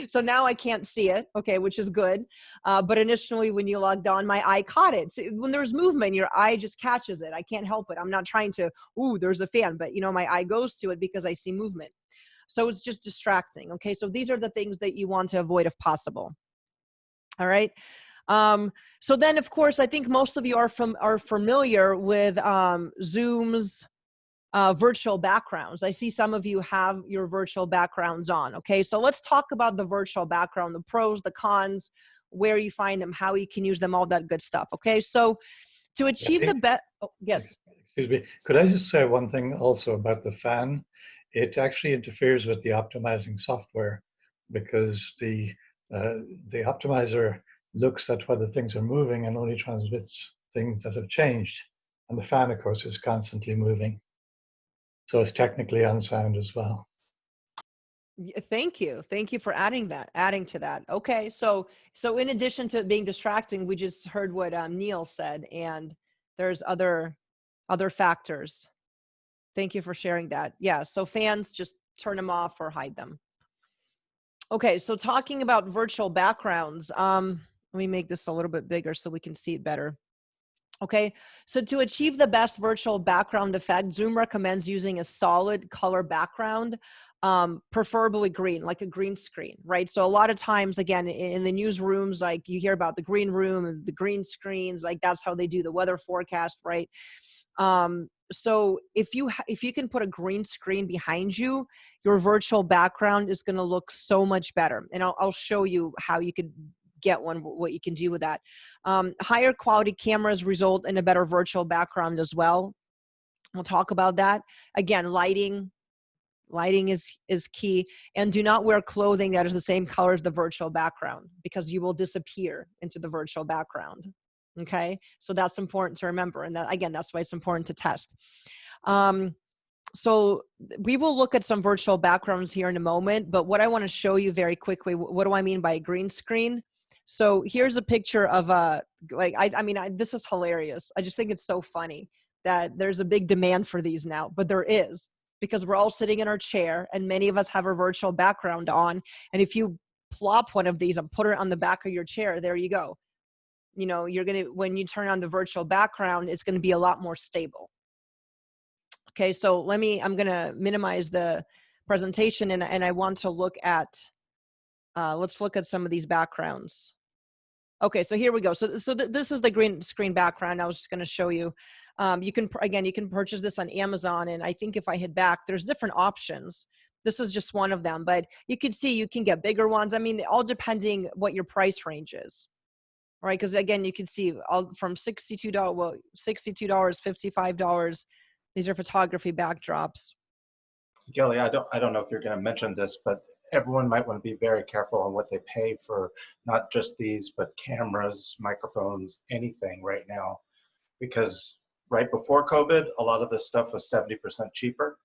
So now I can't see it, okay, which is good. But initially when you logged on, my eye caught it. So when there's movement, your eye just catches it. I can't help it. I'm not trying to, there's a fan, but my eye goes to it because I see movement. So it's just distracting. Okay. So these are the things that you want to avoid if possible. All right. So then, of course, I think most of you are familiar with Zoom's virtual backgrounds. I see some of you have your virtual backgrounds on. Okay, so let's talk about the virtual background, the pros, the cons, where you find them, how you can use them, all that good stuff. Okay, so to achieve the best, yes. Excuse me. Could I just say one thing also about the fan? It actually interferes with the optimizing software because the optimizer looks at whether things are moving and only transmits things that have changed. And the fan, of course, is constantly moving. So it's technically unsound as well. Thank you. Thank you for adding to that. Okay. So in addition to being distracting, we just heard what Neil said, and there's other factors. Thank you for sharing that. Yeah. So fans, just turn them off or hide them. Okay. So talking about virtual backgrounds, let me make this a little bit bigger so we can see it better. Okay, so to achieve the best virtual background effect, Zoom recommends using a solid color background, preferably green, like a green screen, right? So a lot of times, again, in the newsrooms, like you hear about the green room and the green screens, like that's how they do the weather forecast, right? So if you can put a green screen behind you, your virtual background is going to look so much better. And I'll show you how you could get one, what you can do with that. Higher quality cameras result in a better virtual background as well. We'll talk about that. Again, lighting is key. And do not wear clothing that is the same color as the virtual background, because you will disappear into the virtual background. Okay, so that's important to remember. And that, again, that's why it's important to test. So we will look at some virtual backgrounds here in a moment, but what I want to show you very quickly, what do I mean by a green screen? So here's a picture of this is hilarious. I just think it's so funny that there's a big demand for these now, but there is, because we're all sitting in our chair and many of us have our virtual background on. And if you plop one of these and put it on the back of your chair, there you go. You know, when you turn on the virtual background, it's going to be a lot more stable. Okay. So I'm going to minimize the presentation and I want to look at, let's look at some of these backgrounds. Okay, so here we go. So this is the green screen background I was just going to show you. You can purchase this on Amazon, and I think if I hit back, there's different options. This is just one of them, but you can see you can get bigger ones. I mean, all depending what your price range is, right? Because again, you can see all from $62, $55. These are photography backdrops. Kelly, I don't know if you're going to mention this, but everyone might want to be very careful on what they pay for not just these, but cameras, microphones, anything right now. Because right before COVID, a lot of this stuff was 70% cheaper,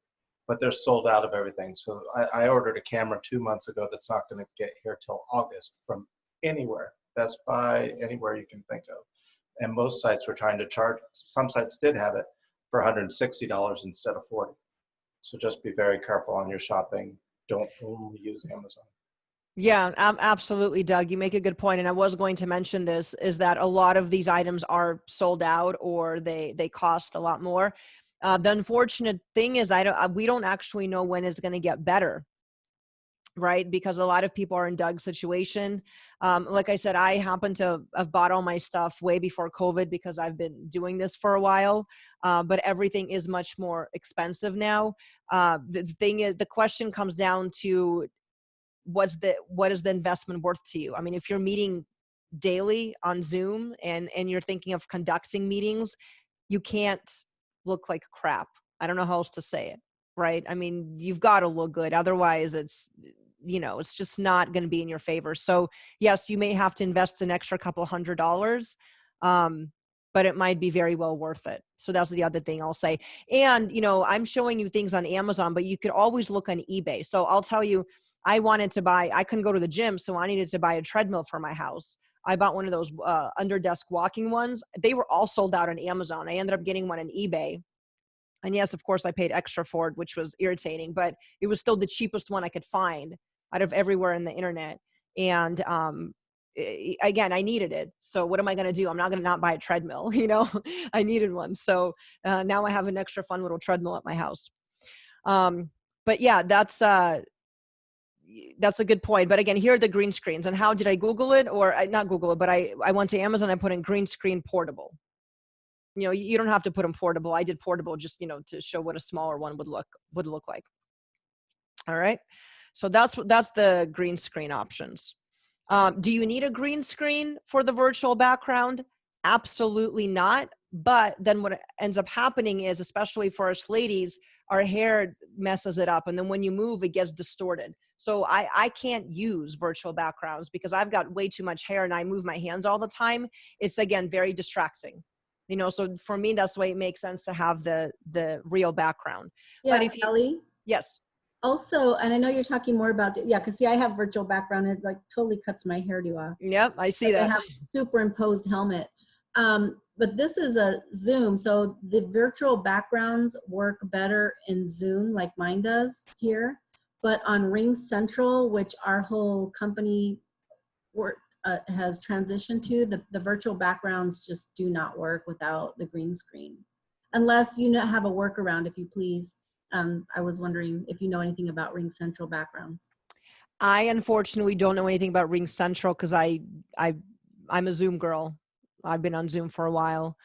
but they're sold out of everything. So I ordered a camera 2 months ago that's not going to get here till August from anywhere, Best Buy, anywhere you can think of. And most sites were trying to charge, some sites did have it for $160 instead of $40. So just be very careful on your shopping. Don't only use Amazon. Yeah, absolutely, Doug. You make a good point. And I was going to mention this, is that a lot of these items are sold out or they cost a lot more. The unfortunate thing is we don't actually know when it's going to get better, right? Because a lot of people are in Doug's situation. Like I said, I happen to have bought all my stuff way before COVID because I've been doing this for a while, but everything is much more expensive now. The thing is, the question comes down to what is the investment worth to you? I mean, if you're meeting daily on Zoom and you're thinking of conducting meetings, you can't look like crap. I don't know how else to say it, right? I mean, you've got to look good. Otherwise it's just not going to be in your favor. So yes, you may have to invest an extra couple $100, but it might be very well worth it. So that's the other thing I'll say. And, I'm showing you things on Amazon, but you could always look on eBay. So I'll tell you, I couldn't go to the gym, so I needed to buy a treadmill for my house. I bought one of those under desk walking ones. They were all sold out on Amazon. I ended up getting one on eBay. And yes, of course, I paid extra for it, which was irritating, but it was still the cheapest one I could find out of everywhere in the internet. And again, I needed it. So what am I going to do? I'm not going to not buy a treadmill. I needed one. So now I have an extra fun little treadmill at my house. But yeah, that's that's a good point. But again, here are the green screens. And how did I Google it? Or not Google it, but I went to Amazon, I put in green screen portable. You don't have to put in portable. I did portable just, to show what a smaller one would look like. All right. So that's the green screen options. Do you need a green screen for the virtual background? Absolutely not. But then what ends up happening is, especially for us ladies, our hair messes it up. And then when you move, it gets distorted. So I can't use virtual backgrounds because I've got way too much hair and I move my hands all the time. It's, again, very distracting. So for me, that's the way it makes sense to have the real background. Yeah, But if Kelly. Yes. Also, and I know you're talking more about, because see, I have virtual background. It like totally cuts my hairdo off. Yep, I see that. I have superimposed helmet. But this is a Zoom, so the virtual backgrounds work better in Zoom like mine does here. But on Ring Central, which our whole company has transitioned to, the virtual backgrounds just do not work without the green screen. Unless you have a workaround, if you please. I was wondering if you know anything about Ring Central backgrounds. I unfortunately don't know anything about Ring Central because I'm a Zoom girl. I've been on Zoom for a while.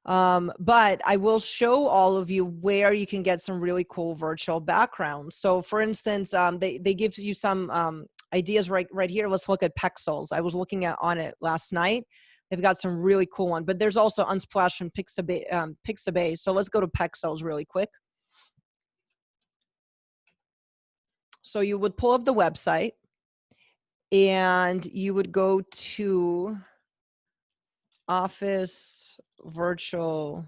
But I will show all of you where you can get some really cool virtual backgrounds. So for instance, they give you some ideas right here. Let's look at Pexels. I was looking on it last night. They've got some really cool ones, but there's also Unsplash and Pixabay. So let's go to Pexels really quick. So you would pull up the website and you would go to Office Virtual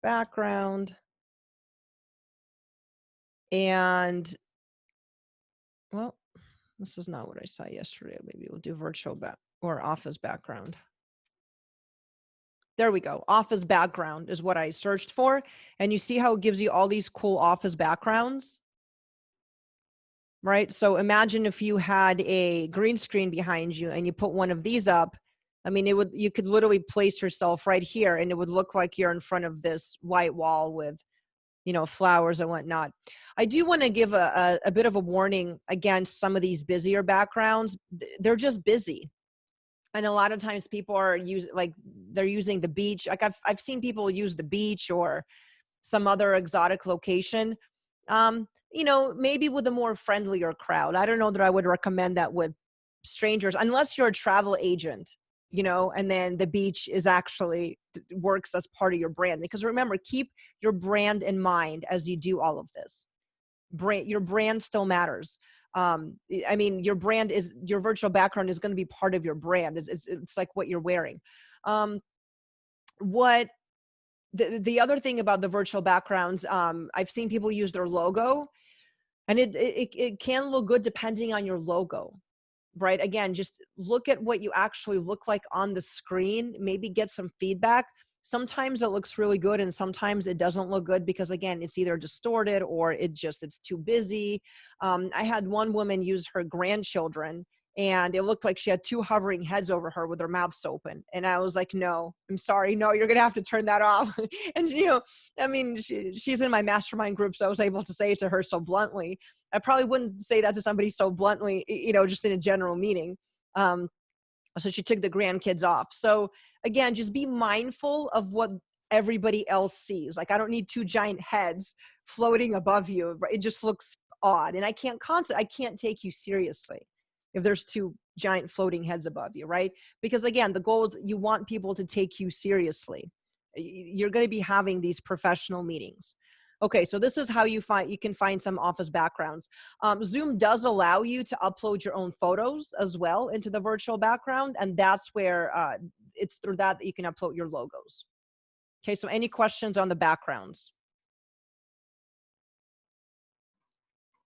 Background. And, well, this is not what I saw yesterday. Maybe we'll do virtual or Office Background. There we go. Office Background is what I searched for. And you see how it gives you all these cool Office backgrounds? Right? So imagine if you had a green screen behind you and you put one of these up. I mean, you could literally place yourself right here and it would look like you're in front of this white wall with, flowers and whatnot. I do want to give a bit of a warning against some of these busier backgrounds. They're just busy. And a lot of times people are they're using the beach. Like I've seen people use the beach or some other exotic location. Maybe with a more friendlier crowd. I don't know that I would recommend that with strangers unless you're a travel agent, and then the beach is actually works as part of your brand. Because remember, keep your brand in mind as you do all of this. Your brand still matters. Your virtual background is going to be part of your brand. It's like what you're wearing. The other thing about the virtual backgrounds, I've seen people use their logo, and it can look good depending on your logo, right? Again, just look at what you actually look like on the screen, maybe get some feedback. Sometimes it looks really good and sometimes it doesn't look good because, again, it's either distorted or it's too busy. I had one woman use her grandchildren and it looked like she had two hovering heads over her with their mouths open. And I was like, no, I'm sorry. No, you're going to have to turn that off. And, she's in my mastermind group. So I was able to say it to her so bluntly. I probably wouldn't say that to somebody so bluntly, just in a general meeting. So she took the grandkids off. So again, just be mindful of what everybody else sees. Like I don't need two giant heads floating above you. It just looks odd. And I can't take you seriously if there's two giant floating heads above you, right? Because again, the goal is you want people to take you seriously. You're going to be having these professional meetings. Okay, so this is how you can find some office backgrounds. Zoom does allow you to upload your own photos as well into the virtual background, and that's where it's through that you can upload your logos. Okay, so any questions on the backgrounds?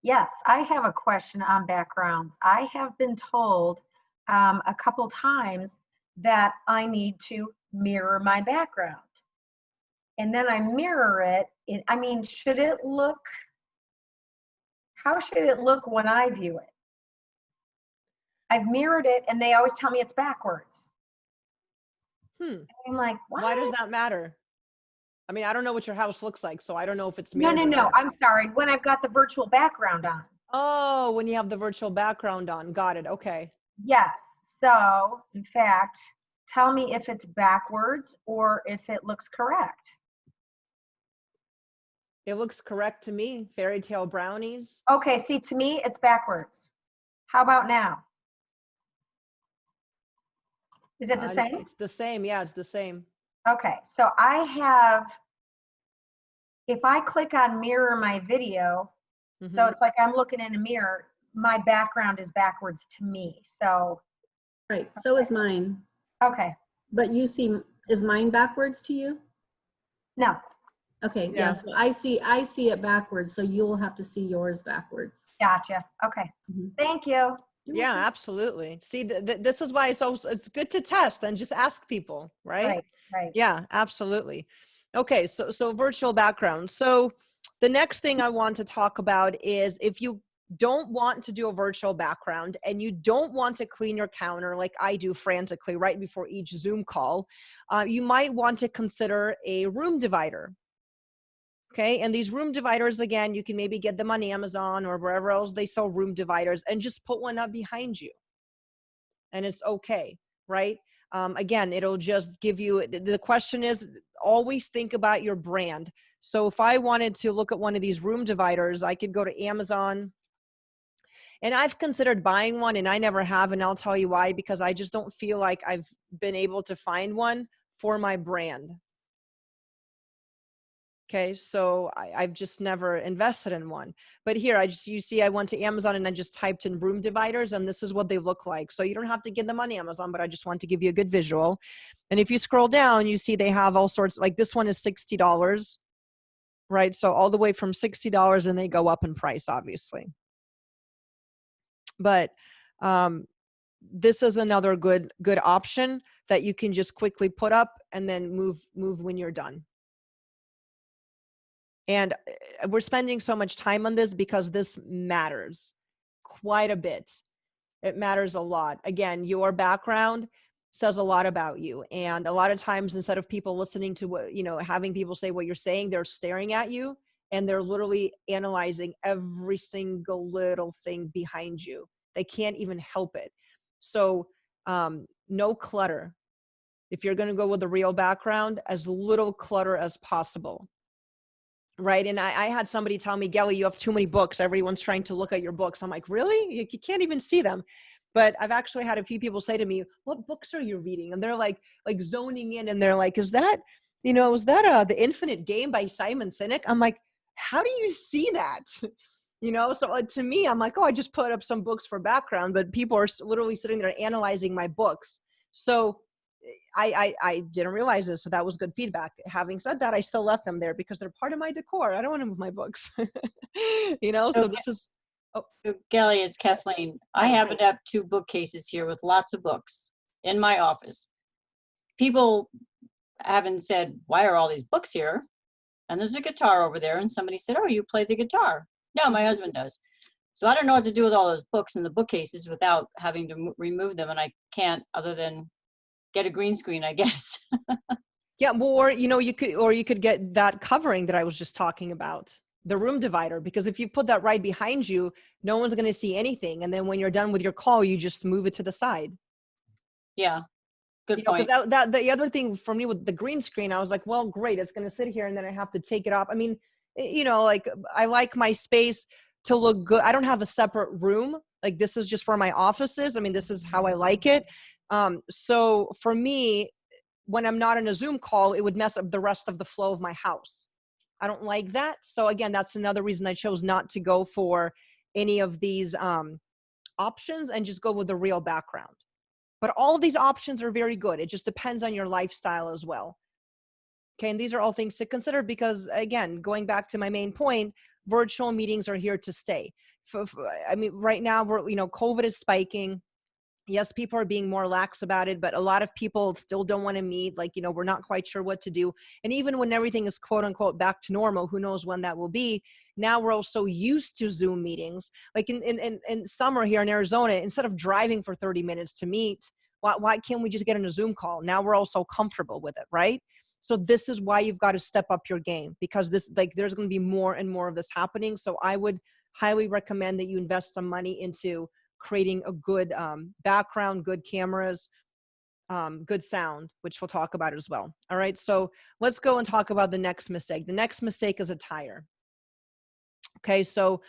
Yes, I have a question on backgrounds. I have been told a couple times that I need to mirror my background. And then I mirror it. How should it look when I view it? I've mirrored it and they always tell me it's backwards. I'm like, what? Why does that matter? I don't know what your house looks like, so I don't know if it's mirrored. No. I'm sorry. When I've got the virtual background on. Oh, when you have the virtual background on. Got it. Okay. Yes. So, in fact, tell me if it's backwards or if it looks correct. It looks correct to me. Fairy tale brownies. Okay, see, to me, it's backwards. How about now? Is it the same? It's the same. Yeah, it's the same. Okay, so I have, if I click on mirror my video, so Mhm. it's like I'm looking in a mirror, my background is backwards to me. So, Right, so is mine. okay, But you see, is mine backwards to you? no, Okay, Yeah. yeah, so I see it backwards, so you will have to see yours backwards. gotcha. Okay, Mhm. thank you. Yeah, absolutely. See, this is why it's good to test and just ask people, right? Right, right. Yeah, absolutely. Okay, so virtual background. So the next thing I want to talk about is if you don't want to do a virtual background and you don't want to clean your counter like I do frantically right before each Zoom call, you might want to consider a room divider. Okay, and these room dividers, again, you can maybe get them on Amazon or wherever else they sell room dividers, and just put one up behind you. And it's okay, right? Again, it'll just give you, the question is always think about your brand. So if I wanted to look at one of these room dividers, I could go to Amazon, and I've considered buying one and I never have. And I'll tell you why, because I just don't feel like I've been able to find one for my brand. Okay, so I've just never invested in one. But here, you see, I went to Amazon and I just typed in room dividers, and this is what they look like. So you don't have to get them on Amazon, but I just want to give you a good visual. And if you scroll down, you see they have all sorts, like this one is $60, right? So all the way from $60, and they go up in price, obviously. But this is another good option that you can just quickly put up and then move when you're done. And we're spending so much time on this because this matters quite a bit. It matters a lot. Again, your background says a lot about you. And a lot of times, instead of people listening to what, having people say what you're saying, they're staring at you and they're literally analyzing every single little thing behind you. They can't even help it. So no clutter. If you're going to go with a real background, as little clutter as possible. Right. And I had somebody tell me, Gelly, you have too many books. Everyone's trying to look at your books. I'm like, really? You can't even see them. But I've actually had a few people say to me, what books are you reading? And they're like zoning in, and they're like, is that The Infinite Game by Simon Sinek? I'm like, how do you see that? So to me, I'm like, oh, I just put up some books for background, but people are literally sitting there analyzing my books. So I didn't realize this, so that was good feedback. Having said that, I still left them there because they're part of my decor. I don't want to move my books. So this is. Oh, Kelly, it's Kathleen. I happen to have 2 bookcases here with lots of books in my office. People haven't said, why are all these books here? And there's a guitar over there. And somebody said, oh, you play the guitar. No, my husband does. So I don't know what to do with all those books in the bookcases without having to remove them. And I can't, other than get a green screen, I guess. Yeah, well, or you could get that covering that I was just talking about, the room divider, because if you put that right behind you, no one's going to see anything. And then when you're done with your call, you just move it to the side. Yeah, good point. Because that the other thing for me with the green screen, I was like, well, great, it's going to sit here, and then I have to take it off. I mean, like I like my space to look good. I don't have a separate room. Like this is just where my office is. I mean, this is how I like it. So for me, when I'm not in a Zoom call, it would mess up the rest of the flow of my house. I don't like that. So again, that's another reason I chose not to go for any of these options and just go with the real background. But all of these options are very good. It just depends on your lifestyle as well. Okay, and these are all things to consider because, again, going back to my main point, virtual meetings are here to stay. I mean, right now, COVID is spiking. Yes, people are being more lax about it, but a lot of people still don't want to meet. We're not quite sure what to do. And even when everything is quote unquote back to normal, who knows when that will be. Now we're also used to Zoom meetings. Like in summer here in Arizona, instead of driving for 30 minutes to meet, why can't we just get on a Zoom call? Now we're all so comfortable with it, right? So this is why you've got to step up your game, because there's going to be more and more of this happening. So I would highly recommend that you invest some money into creating a good background, good cameras, good sound, which we'll talk about as well. All right, so let's go and talk about the next mistake. The next mistake is attire. Okay, so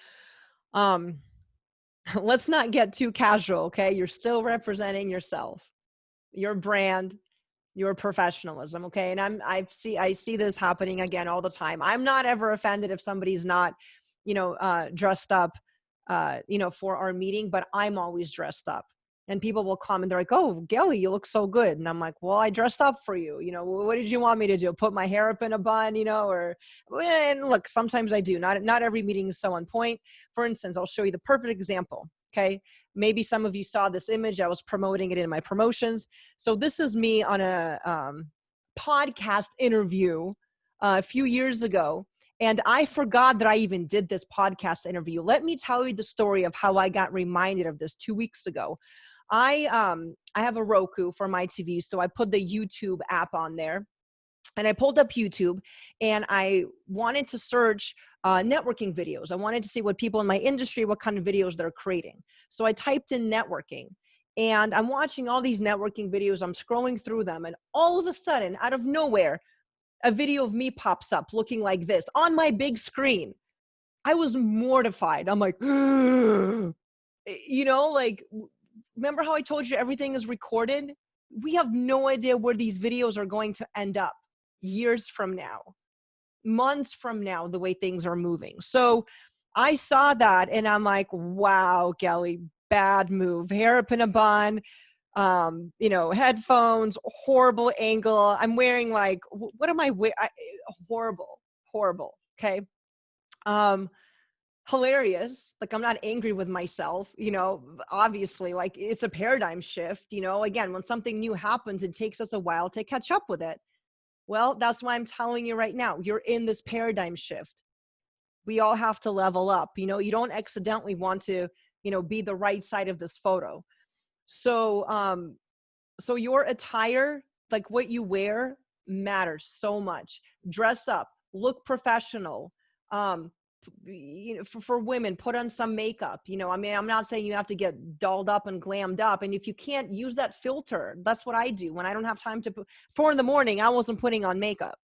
let's not get too casual, okay? You're still representing yourself, your brand, your professionalism, okay? And I see this happening again all the time. I'm not ever offended if somebody's not, dressed up, for our meeting, but I'm always dressed up. And people will come and they're like, "Oh, Gelly, you look so good." And I'm like, "Well, I dressed up for you. What did you want me to do? Put my hair up in a bun, and look, sometimes I do. Not every meeting is so on point. For instance, I'll show you the perfect example. Okay. Maybe some of you saw this image. I was promoting it in my promotions. So this is me on a podcast interview a few years ago. And I forgot that I even did this podcast interview. Let me tell you the story of how I got reminded of this 2 weeks ago. I have a Roku for my TV, so I put the YouTube app on there, and I pulled up YouTube, and I wanted to search networking videos. I wanted to see what people in my industry, what kind of videos they're creating. So I typed in networking, and I'm watching all these networking videos. I'm scrolling through them, and all of a sudden, out of nowhere, a video of me pops up looking like this on my big screen. I was mortified. I'm like, remember how I told you everything is recorded? We have no idea where these videos are going to end up years from now, months from now, the way things are moving. So I saw that and I'm like, wow, Gelly, bad move. Hair up in a bun, headphones, horrible angle. I'm wearing what am I wearing? Horrible. Okay. Hilarious. I'm not angry with myself, obviously, it's a paradigm shift, again, when something new happens, it takes us a while to catch up with it. Well, that's why I'm telling you right now, you're in this paradigm shift. We all have to level up. You don't accidentally want to, be the right side of this photo. So, so your attire, what you wear, matters so much. Dress up, look professional. For women, put on some makeup. I'm not saying you have to get dolled up and glammed up. And if you can't, use that filter. That's what I do when I don't have time to 4 a.m, I wasn't putting on makeup,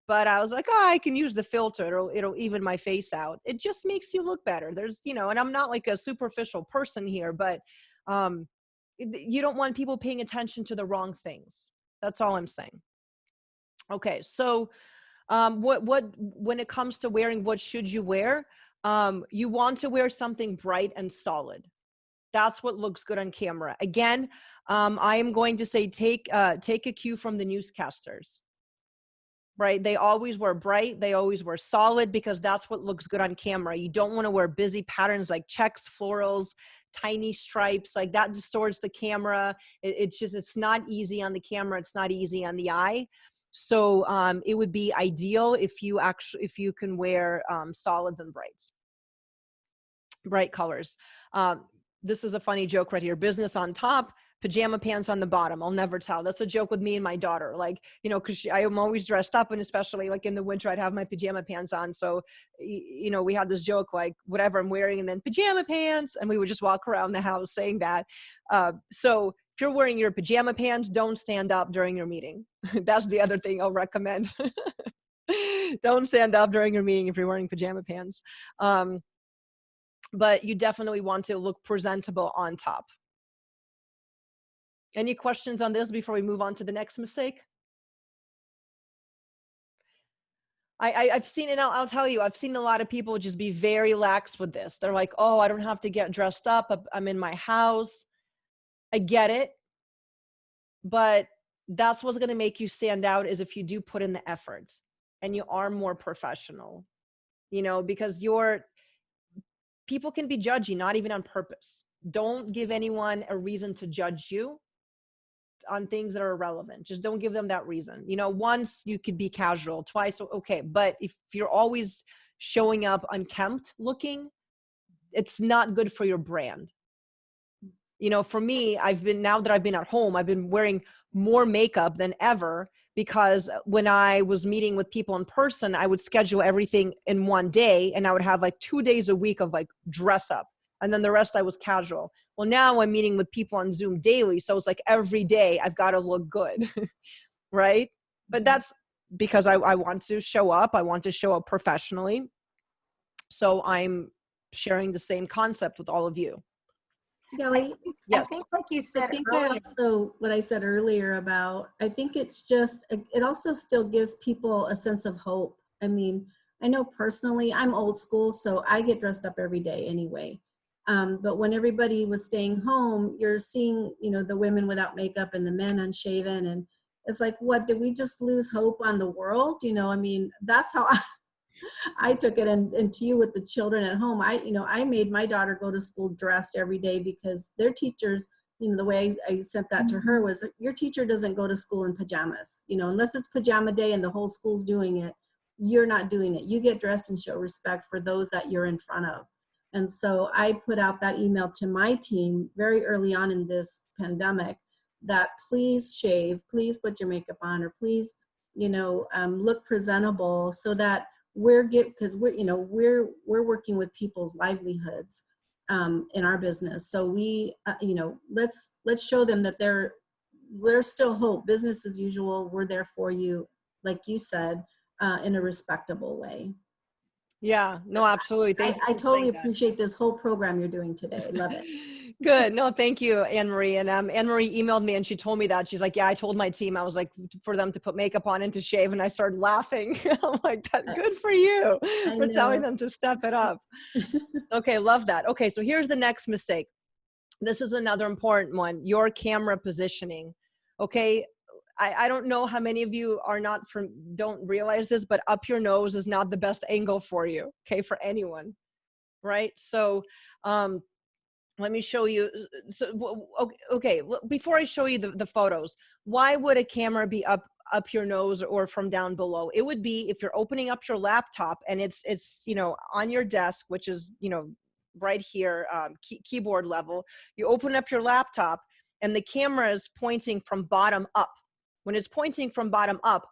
but I was like, oh, I can use the filter. It'll even my face out. It just makes you look better. There's, and I'm not like a superficial person here, but you don't want people paying attention to the wrong things. That's all I'm saying. Okay. So when it comes to wearing, what should you wear? You want to wear something bright and solid. That's what looks good on camera. Again, I am going to say, take a cue from the newscasters, right? They always wear bright. They always wear solid because that's what looks good on camera. You don't want to wear busy patterns like checks, florals, tiny stripes. That distorts the camera. It's not easy on the camera. It's not easy on the eye. So it would be ideal if you can wear solids and bright colors. This is a funny joke right here. Business on top, pajama pants on the bottom. I'll never tell. That's a joke with me and my daughter. Because I am always dressed up, and especially in the winter, I'd have my pajama pants on. So, we had this joke whatever I'm wearing, and then pajama pants, and we would just walk around the house saying that. So if you're wearing your pajama pants, don't stand up during your meeting. That's the other thing I'll recommend. Don't stand up during your meeting if you're wearing pajama pants. But you definitely want to look presentable on top. Any questions on this before we move on to the next mistake? I've seen, and I'll tell you, I've seen a lot of people just be very lax with this. They're like, oh, I don't have to get dressed up. I'm in my house. I get it. But that's what's going to make you stand out, is if you do put in the effort and you are more professional, because people can be judgy, not even on purpose. Don't give anyone a reason to judge you on things that are irrelevant. Just don't give them that reason. Once you could be casual, twice, okay. But if you're always showing up unkempt looking, it's not good for your brand. For me, now that I've been at home, I've been wearing more makeup than ever because when I was meeting with people in person, I would schedule everything in one day, and I would have like 2 days a week of like dress up, and then the rest I was casual. Well, now I'm meeting with people on Zoom daily, so it's like every day I've got to look good, right? But that's because I want to show up. I want to show up professionally. So I'm sharing the same concept with all of you. Kelly, Yes. I think like you I said think earlier, also what I said earlier about, I think it's just, it also still gives people a sense of hope. I mean, I know personally, I'm old school, so I get dressed up every day anyway. But when everybody was staying home, you're seeing, you know, the women without makeup and the men unshaven. And it's like, what, did we just lose hope on the world? You know, I mean, that's how I took it. And to you with the children at home, I made my daughter go to school dressed every day because their teachers, you know, the way I sent that to her was, your teacher doesn't go to school in pajamas, you know, unless it's pajama day and the whole school's doing it, you're not doing it. You get dressed and show respect for those that you're in front of. And so I put out that email to my team very early on in this pandemic that please shave, please put your makeup on, or please, you know, look presentable, so that because we're working with people's livelihoods in our business. So we, you know, let's show them that we're still hope, business as usual. We're there for you, like you said, in a respectable way. Yeah, no, absolutely. Thank you. I for totally saying that. appreciate this whole program you're doing today. Love it. Good. No, thank you, Anne-Marie. And Anne-Marie emailed me and she told me that. She's like, yeah, I told my team, I was like, for them to put makeup on and to shave. And I started laughing. I'm like, that's good for you for telling them to step it up. Okay, love that. Okay, so here's the next mistake. This is another important one, your camera positioning. Okay, I don't know how many of you don't realize this, but up your nose is not the best angle for you, okay, for anyone, right? So let me show you. So, okay, before I show you the photos, why would a camera be up your nose or from down below? It would be if you're opening up your laptop and it's you know, on your desk, which is, you know, right here, keyboard level. You open up your laptop and the camera is pointing from bottom up. When it's pointing from bottom up,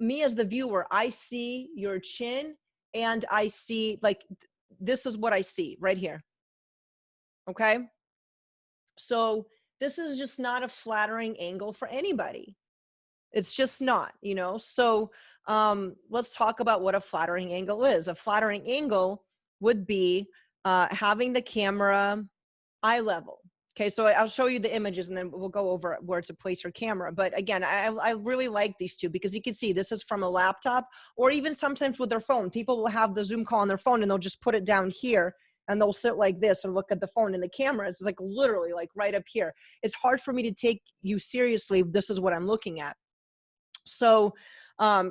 me as the viewer, I see your chin and I see, like, this is what I see right here. Okay. So this is just not a flattering angle for anybody. It's just not, you know? So let's talk about what a flattering angle is. A flattering angle would be having the camera eye level. Okay, so I'll show you the images and then we'll go over where to place your camera. But again, I really like these two because you can see this is from a laptop, or even sometimes with their phone. People will have the Zoom call on their phone and they'll just put it down here and they'll sit like this and look at the phone, and the camera is like literally like right up here. It's hard for me to take you seriously. This is what I'm looking at. So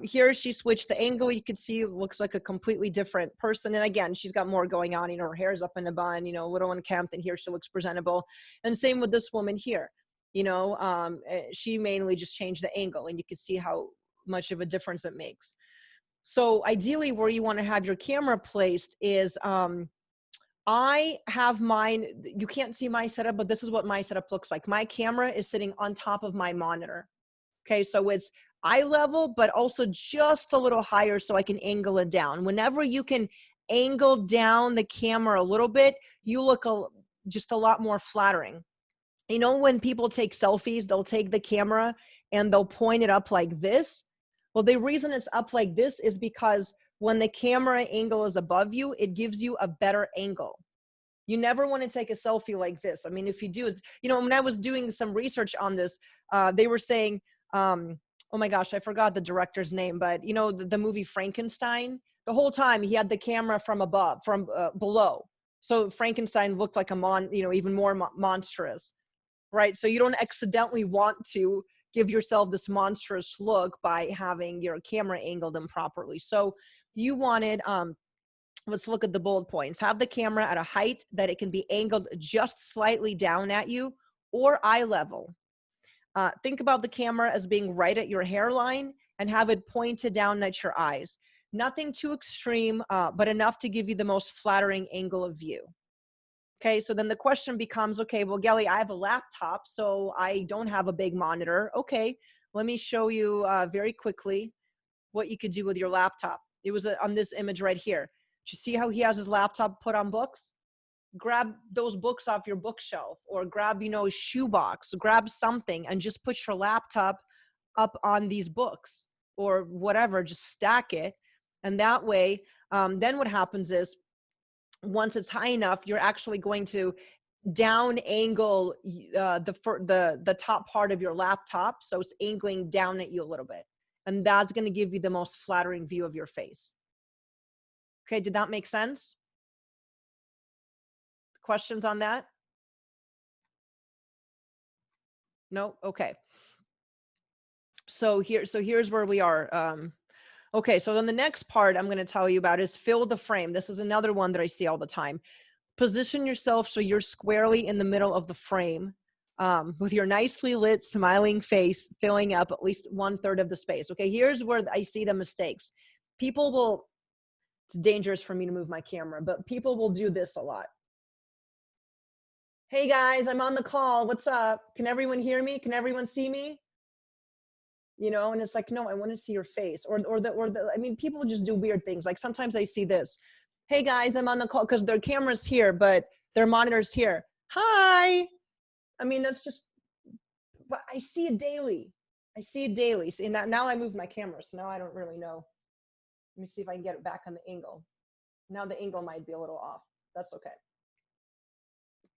here she switched the angle. You could see it looks like a completely different person. And again, she's got more going on. You know, her hair's up in a bun, you know, little unkempt, and here she looks presentable. And same with this woman here. You know, she mainly just changed the angle, and you can see how much of a difference it makes. So ideally where you want to have your camera placed is, I have mine, you can't see my setup, but this is what my setup looks like. My camera is sitting on top of my monitor. Okay, so it's eye level, but also just a little higher so I can angle it down. Whenever you can angle down the camera a little bit, you look just a lot more flattering. You know, when people take selfies, they'll take the camera and they'll point it up like this. Well, the reason it's up like this is because when the camera angle is above you, it gives you a better angle. You never want to take a selfie like this. I mean, if you do, you know, when I was doing some research on this, they were saying, oh my gosh, I forgot the director's name, but you know, the movie Frankenstein, the whole time he had the camera from above, from below. So Frankenstein looked like even more monstrous, right? So you don't accidentally want to give yourself this monstrous look by having your camera angled improperly. So you wanted, let's look at the bullet points. Have the camera at a height that it can be angled just slightly down at you or eye level. Think about the camera as being right at your hairline and have it pointed down at your eyes. Nothing too extreme, but enough to give you the most flattering angle of view. Okay, so then the question becomes, okay, well, Gelly, I have a laptop, so I don't have a big monitor. Okay, let me show you very quickly what you could do with your laptop. It was on this image right here. Did you see how he has his laptop put on books? Grab those books off your bookshelf, or grab, you know, a shoebox, grab something and just put your laptop up on these books or whatever, just stack it. And that way, then what happens is once it's high enough, you're actually going to down angle the top part of your laptop. So it's angling down at you a little bit. And that's going to give you the most flattering view of your face. Okay, did that make sense? Questions on that? No? Okay. So here's where we are. Okay, so then the next part I'm going to tell you about is fill the frame. This is another one that I see all the time. Position yourself so you're squarely in the middle of the frame, with your nicely lit, smiling face filling up at least 1/3 of the space. Okay, here's where I see the mistakes. People will, it's dangerous for me to move my camera, but people will do this a lot. Hey guys, I'm on the call. What's up? Can everyone hear me? Can everyone see me? You know, and it's like, no, I want to see your face. I mean, people just do weird things. Like sometimes I see this. Hey guys, I'm on the call, because their camera's here, but their monitor's here. Hi. I mean, that's just, but I see it daily. I see it daily. See, now I moved my camera, so now I don't really know. Let me see if I can get it back on the angle. Now the angle might be a little off. That's okay.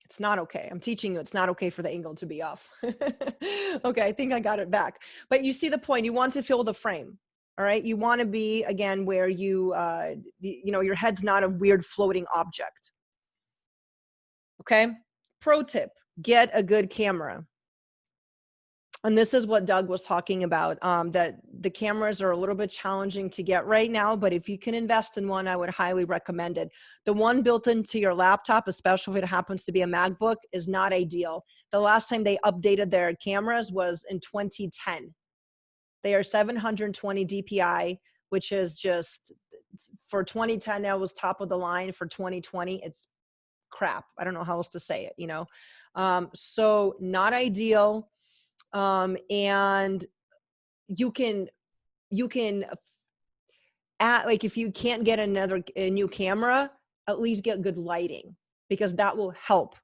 It's not okay. I'm teaching you, it's not okay for the angle to be off. Okay, I think I got it back. But you see the point. You want to fill the frame. All right. You want to be, again, where you, you know, your head's not a weird floating object. Okay. Pro tip, get a good camera. And this is what Doug was talking about, that the cameras are a little bit challenging to get right now, but if you can invest in one, I would highly recommend it. The one built into your laptop, especially if it happens to be a MacBook, is not ideal. The last time they updated their cameras was in 2010. They are 720 DPI, which is just, for 2010, that was top of the line. For 2020, it's crap. I don't know how else to say it, you know? So not ideal. And you can add, like, if you can't get a new camera, at least get good lighting, because that will help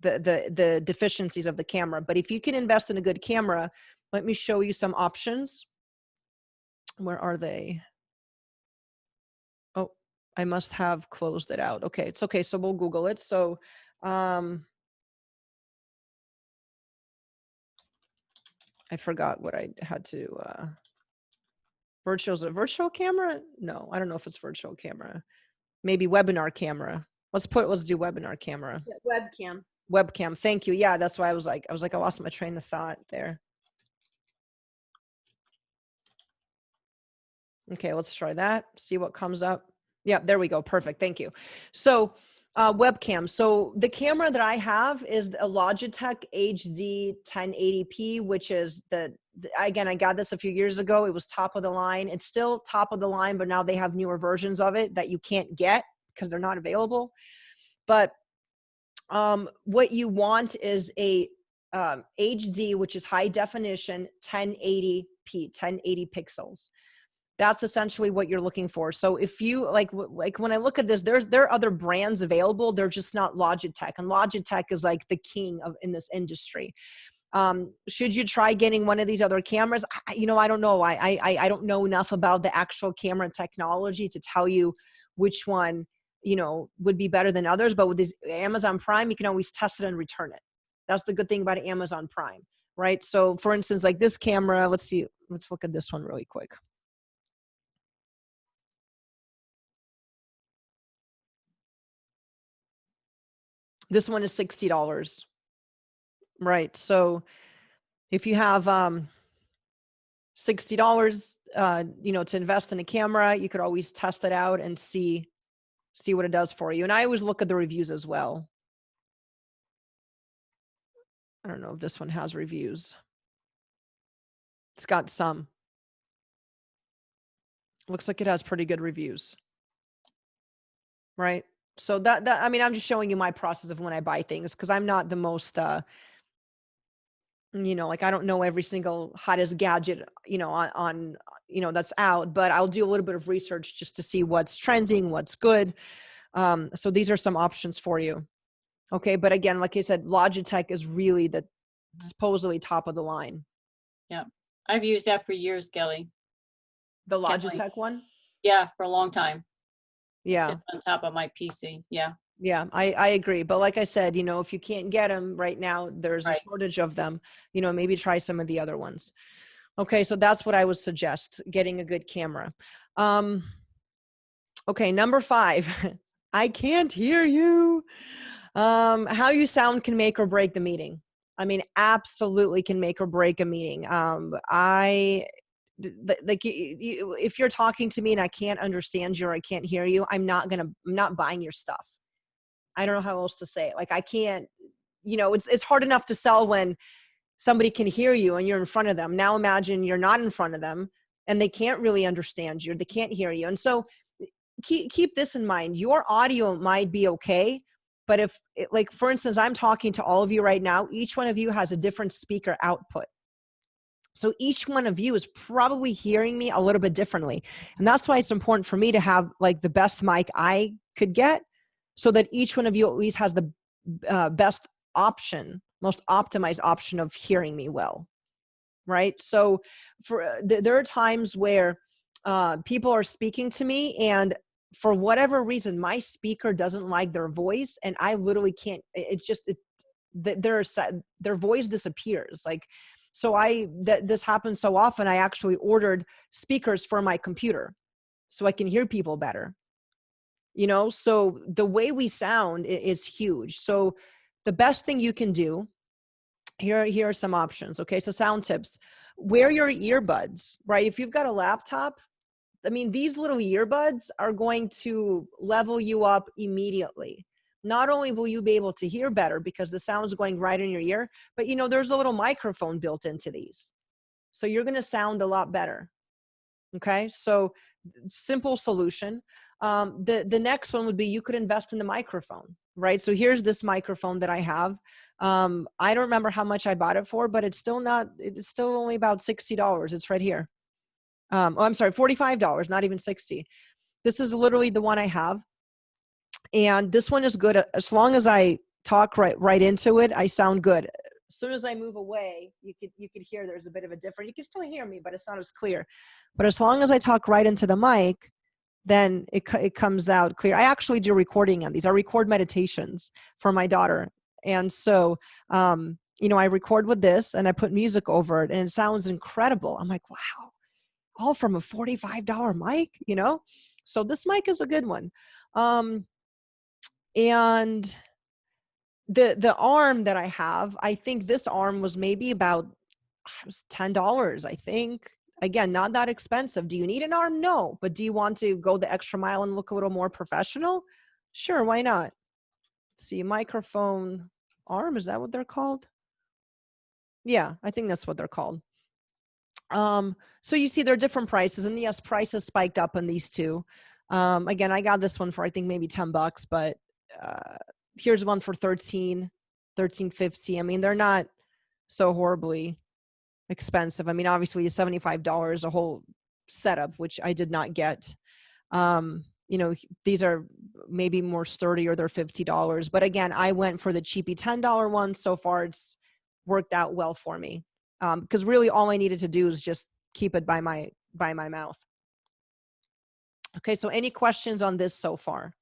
the deficiencies of the camera. But if you can invest in a good camera, let me show you some options. Where are they? Oh, I must have closed it out. Okay, it's okay. So we'll Google it. So, I forgot what I had to, virtual camera? No, I don't know if it's virtual camera. Maybe webinar camera. Let's do webinar camera. Yeah, webcam. Webcam. Thank you. Yeah, that's why I was like, I lost my train of thought there. Okay, let's try that. See what comes up. Yeah, there we go. Perfect. Thank you. So, webcam. So the camera that I have is a Logitech HD 1080p, which is again, I got this a few years ago. It was top of the line. It's still top of the line, but now they have newer versions of it that you can't get because they're not available. But what you want is a HD, which is high definition, 1080p, 1080 pixels. That's essentially what you're looking for. So if you like when I look at this, there are other brands available. They're just not Logitech, and Logitech is like the king in this industry. Should you try getting one of these other cameras? I don't know. I don't know enough about the actual camera technology to tell you which one, would be better than others. But with this Amazon Prime, you can always test it and return it. That's the good thing about Amazon Prime, right? So for instance, like this camera, let's look at this one really quick. This one is $60, right? So if you have $60, to invest in a camera, you could always test it out and see what it does for you. And I always look at the reviews as well. I don't know if this one has reviews. It's got some. Looks like it has pretty good reviews, right? So I mean, I'm just showing you my process of when I buy things, because I'm not the most You know, like I don't know every single hottest gadget, you know, on that's out, but I'll do a little bit of research just to see what's trending, what's good. So these are some options for you. Okay, but again, like I said, Logitech is really the supposedly top of the line. Yeah. I've used that for years, Kelly. The Kathleen. Logitech one? Yeah, for a long time. It Yeah. sits on top of my PC. Yeah. Yeah, I agree. But like I said, you know, if you can't get them right now, there's a Right. shortage of them, you know, maybe try some of the other ones. Okay, so that's what I would suggest, getting a good camera. Okay, number 5. I can't hear you. How you sound can make or break the meeting. I mean, absolutely can make or break a meeting. If you're talking to me and I can't understand you or I can't hear you, I'm not buying your stuff. I don't know how else to say it. Like I can't, you know, it's hard enough to sell when somebody can hear you and you're in front of them. Now imagine you're not in front of them and they can't really understand you. They can't hear you. And so keep this in mind. Your audio might be okay, but if like, for instance, I'm talking to all of you right now, each one of you has a different speaker output. So each one of you is probably hearing me a little bit differently. And that's why it's important for me to have like the best mic I could get, so that each one of you at least has the best option, most optimized option of hearing me well. Right. So there are times where people are speaking to me and for whatever reason, my speaker doesn't like their voice and I literally can't, their voice disappears. Like, so this happens so often, I actually ordered speakers for my computer so I can hear people better. You know, so the way we sound is huge. So the best thing you can do, here are some options. Okay, so sound tips. Wear your earbuds, right? If you've got a laptop, I mean, these little earbuds are going to level you up immediately. Not only will you be able to hear better because the sound's going right in your ear, but you know, there's a little microphone built into these. So you're going to sound a lot better. Okay, so simple solution. The next one would be you could invest in the microphone, right? So here's this microphone that I have. I don't remember how much I bought it for, but it's still only about $60. It's right here. I'm sorry, $45, not even 60. This is literally the one I have. And this one is good. As long as I talk right into it, I sound good. As soon as I move away, you could hear there's a bit of a difference. You can still hear me, but it's not as clear. But as long as I talk right into the mic, then it comes out clear. I actually do recording on these. I record meditations for my daughter. And so, you know, I record with this and I put music over it and it sounds incredible. I'm like, wow, all from a $45 mic, you know? So this mic is a good one. And the arm that I have, I think this arm was maybe about $10, I think. Again, not that expensive. Do you need an arm? No. But do you want to go the extra mile and look a little more professional? Sure, why not? Let's see, microphone arm, is that what they're called? Yeah, I think that's what they're called. So you see there are different prices, and yes, prices spiked up on these two. Again, I got this one for I think maybe $10, but here's one for $13.50. I mean, they're not so horribly expensive. I mean, obviously $75 a whole setup, which I did not get. You know, these are maybe more sturdy or they're $50. But again, I went for the cheapy $10 one. So far, it's worked out well for me. Because really all I needed to do is just keep it by my mouth. Okay, so any questions on this so far?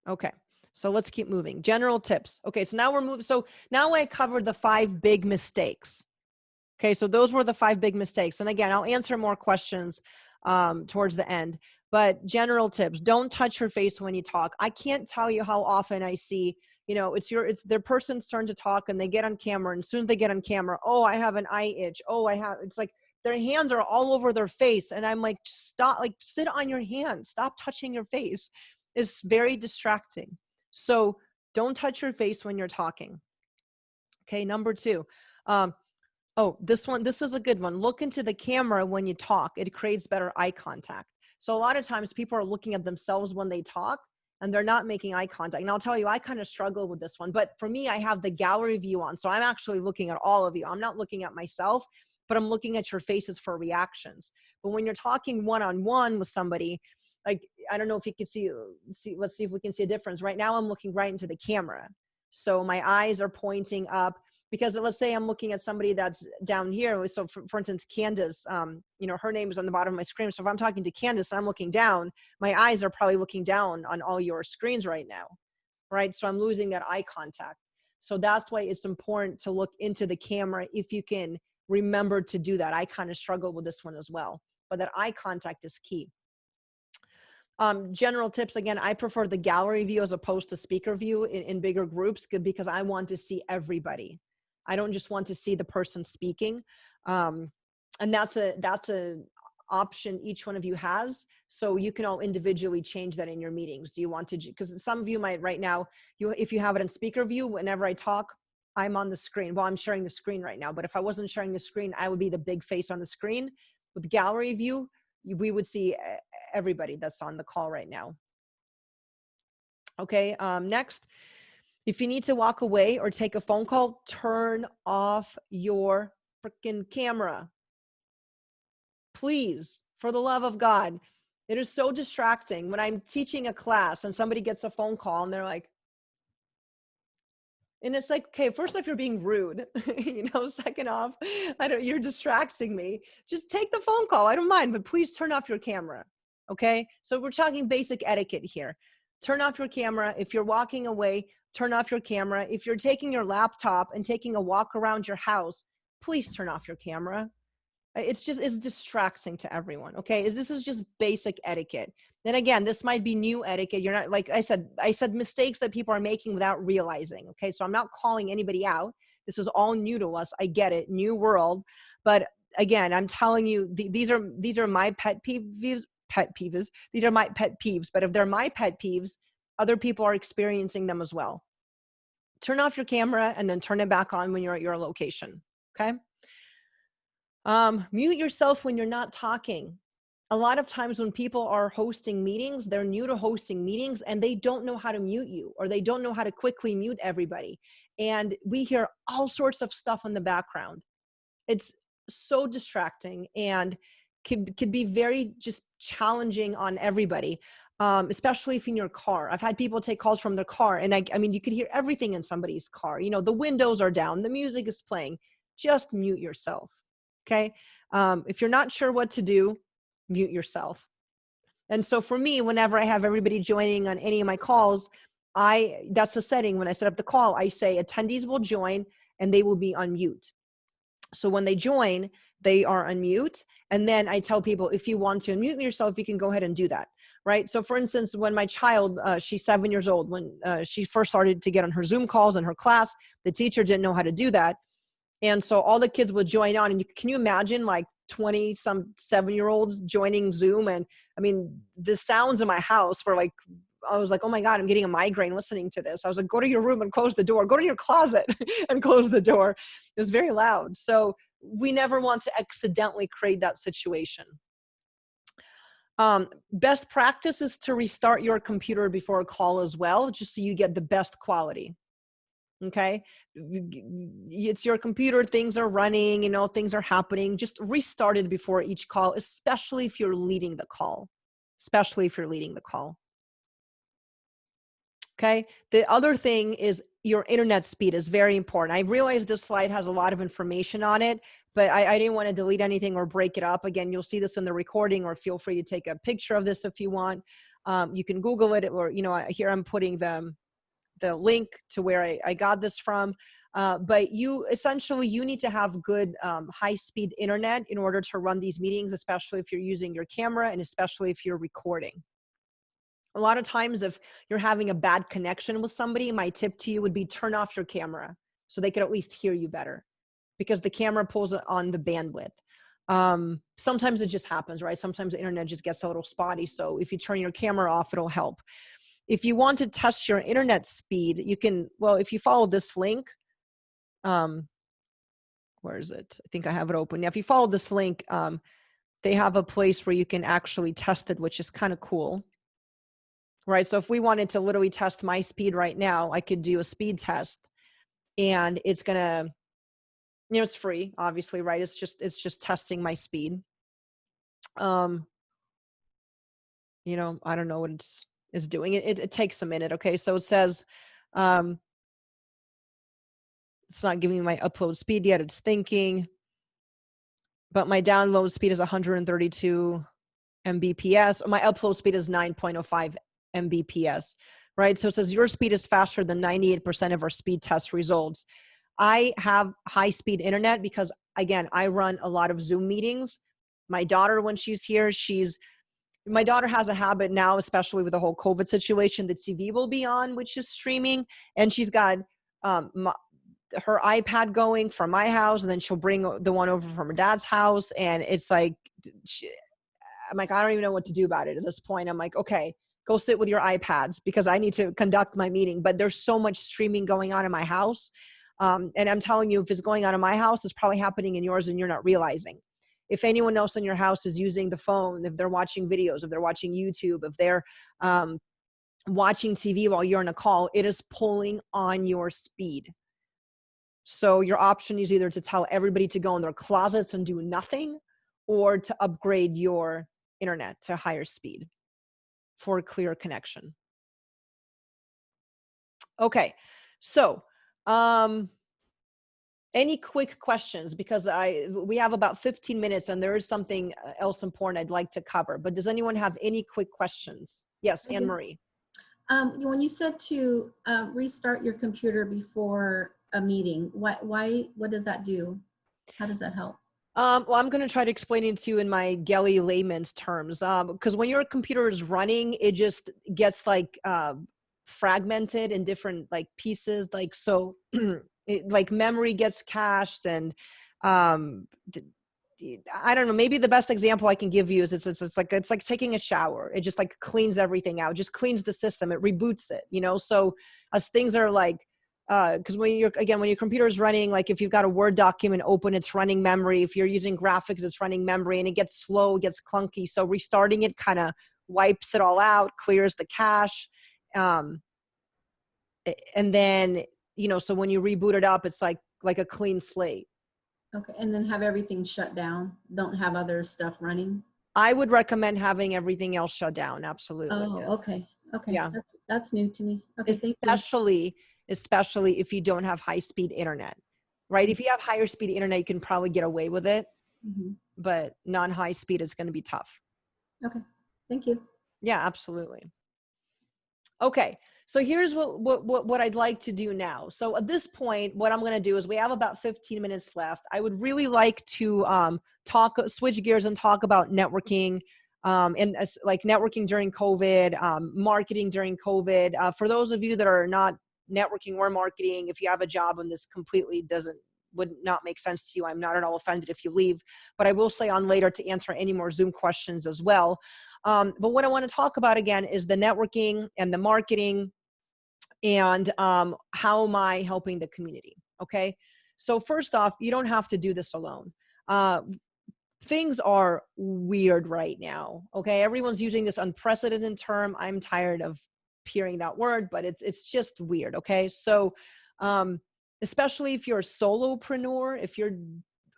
Okay, so let's keep moving. General tips. Okay, so now we're moving. So now I covered the 5 big mistakes. Okay, so those were the 5 big mistakes. And again, I'll answer more questions towards the end. But general tips, don't touch your face when you talk. I can't tell you how often I see, you know, it's their person's turn to talk and they get on camera. And as soon as they get on camera, oh, I have an eye itch. Oh, it's like their hands are all over their face. And I'm like, stop, like sit on your hands. Stop touching your face. It's very distracting. So don't touch your face when you're talking. Okay, number 2. Oh, this is a good one. Look into the camera when you talk. It creates better eye contact. So a lot of times people are looking at themselves when they talk, and they're not making eye contact. And I'll tell you, I kind of struggle with this one, but for me, I have the gallery view on. So I'm actually looking at all of you. I'm not looking at myself, but I'm looking at your faces for reactions. But when you're talking one-on-one with somebody, like, I don't know if you can see, let's see if we can see a difference. Right now, I'm looking right into the camera. So my eyes are pointing up, because let's say I'm looking at somebody that's down here. So for instance, Candace, you know, her name is on the bottom of my screen. So if I'm talking to Candace and I'm looking down, my eyes are probably looking down on all your screens right now, right? So I'm losing that eye contact. So that's why it's important to look into the camera if you can remember to do that. I kind of struggle with this one as well, but that eye contact is key. General tips, again, I prefer the gallery view as opposed to speaker view in bigger groups, because I want to see everybody. I don't just want to see the person speaking. And that's a option each one of you has. So you can all individually change that in your meetings. Do you want to, because some of you might right now, if you have it in speaker view, whenever I talk, I'm on the screen. Well, I'm sharing the screen right now, but if I wasn't sharing the screen, I would be the big face on the screen. With gallery view, we would see everybody that's on the call right now. Okay, next. If you need to walk away or take a phone call, turn off your freaking camera. Please, for the love of God. It is so distracting when I'm teaching a class and somebody gets a phone call and they're like, and it's like, okay, first off, you're being rude, you know, second off, you're distracting me. Just take the phone call. I don't mind, but please turn off your camera. Okay. So we're talking basic etiquette here. Turn off your camera. If you're walking away, turn off your camera. If you're taking your laptop and taking a walk around your house, please turn off your camera. It's distracting to everyone. Okay. This is just basic etiquette. Then again, this might be new etiquette. You're not, like I said mistakes that people are making without realizing. Okay. So I'm not calling anybody out. This is all new to us. I get it. New world. But again, I'm telling you, these are my pet peeves. These are my pet peeves, but if they're my pet peeves, other people are experiencing them as well. Turn off your camera and then turn it back on when you're at your location. Okay. Mute yourself when you're not talking. A lot of times when people are hosting meetings, they're new to hosting meetings and they don't know how to mute you, or they don't know how to quickly mute everybody. And we hear all sorts of stuff in the background. It's so distracting and could be very just challenging on everybody, especially if in your car. I've had people take calls from their car, and I mean, you could hear everything in somebody's car. You know, the windows are down, the music is playing. Just mute yourself. Okay. If you're not sure what to do, mute yourself. And so for me, whenever I have everybody joining on any of my calls, that's a setting. When I set up the call, I say attendees will join and they will be on mute. So when they join, they are on mute. And then I tell people, if you want to unmute yourself, you can go ahead and do that. Right. So for instance, when my child, she's 7 years old, when she first started to get on her Zoom calls in her class, the teacher didn't know how to do that. And so all the kids would join on, and can you imagine like 20 some 7-year-olds joining Zoom? And I mean, the sounds in my house were like, I was like, oh my God, I'm getting a migraine listening to this. I was like, go to your room and close the door, go to your closet and close the door. It was very loud. So we never want to accidentally create that situation. Best practice is to restart your computer before a call as well, just so you get the best quality. Okay. It's your computer, things are running, you know, things are happening. Just restart it before each call, especially if you're leading the call, Okay. The other thing is your internet speed is very important. I realize this slide has a lot of information on it, but I didn't want to delete anything or break it up. Again, you'll see this in the recording, or feel free to take a picture of this if you want. You can Google it, or, you know, here I'm putting the link to where I got this from. But you need to have good high-speed internet in order to run these meetings, especially if you're using your camera and especially if you're recording. A lot of times if you're having a bad connection with somebody, my tip to you would be turn off your camera so they could at least hear you better, because the camera pulls on the bandwidth. Sometimes it just happens, right? Sometimes the internet just gets a little spotty. So if you turn your camera off, it'll help. If you want to test your internet speed, you can, well, if you follow this link, where is it? I think I have it open. Now, if you follow this link, they have a place where you can actually test it, which is kind of cool. right? So if we wanted to literally test my speed right now, I could do a speed test, and it's gonna, it's free, obviously, right? It's just testing my speed. I don't know what it's doing. It takes a minute. Okay. So it says, it's not giving me my upload speed yet. It's thinking, but my download speed is 132 Mbps. My upload speed is 9.05 Mbps, right? So it says your speed is faster than 98% of our speed test results. I have high speed internet because, again, I run a lot of Zoom meetings. My daughter, when she's here, my daughter has a habit now, especially with the whole COVID situation, the TV will be on, which is streaming. And she's got her iPad going from my house, and then she'll bring the one over from her dad's house. And it's like, I'm like, I don't even know what to do about it at this point. I'm like, okay, go sit with your iPads because I need to conduct my meeting. But there's so much streaming going on in my house. And I'm telling you, if it's going on in my house, it's probably happening in yours and you're not realizing. If anyone else in your house is using the phone, if they're watching videos, if they're watching YouTube, if they're watching TV while you're on a call, it is pulling on your speed. So your option is either to tell everybody to go in their closets and do nothing, or to upgrade your internet to higher speed for a clear connection. Okay, so any quick questions? Because we have about 15 minutes and there is something else important I'd like to cover, but does anyone have any quick questions? Yes, Anne Marie. When you said to restart your computer before a meeting, what does that do? How does that help? Well, I'm going to try to explain it to you in my Gelly layman's terms, because when your computer is running, it just gets like fragmented in different like pieces. Like, so like memory gets cached, and I don't know, maybe the best example I can give you is it's like taking a shower. It just like cleans everything out, just cleans the system. It reboots it, So as things are like, because when your computer is running, like if you've got a Word document open, it's running memory. If you're using graphics, it's running memory, and it gets slow, it gets clunky. So restarting it kind of wipes it all out, clears the cache. And then, so when you reboot it up, it's like a clean slate. Okay, and then have everything shut down. Don't have other stuff running. I would recommend having everything else shut down. Absolutely. Oh, yeah. okay. Yeah. That's new to me. Okay, thank you. Especially if you don't have high-speed internet, right? If you have higher speed internet, you can probably get away with it, but non-high speed is going to be tough. Okay, thank you. Yeah, absolutely. Okay, so here's what I'd like to do now. So at this point, what I'm going to do is we have about 15 minutes left. I would really like to switch gears and talk about networking. And like networking during COVID, marketing during COVID. For those of you that are not networking or marketing, if you have a job and this completely would not make sense to you, I'm not at all offended if you leave, but I will stay on later to answer any more Zoom questions as well. But what I want to talk about again is the networking and the marketing, and how am I helping the community? Okay. So first off, you don't have to do this alone. Things are weird right now. Okay. Everyone's using this unprecedented term. I'm tired of hearing that word, but it's just weird. Okay. So, especially if you're a solopreneur, if you're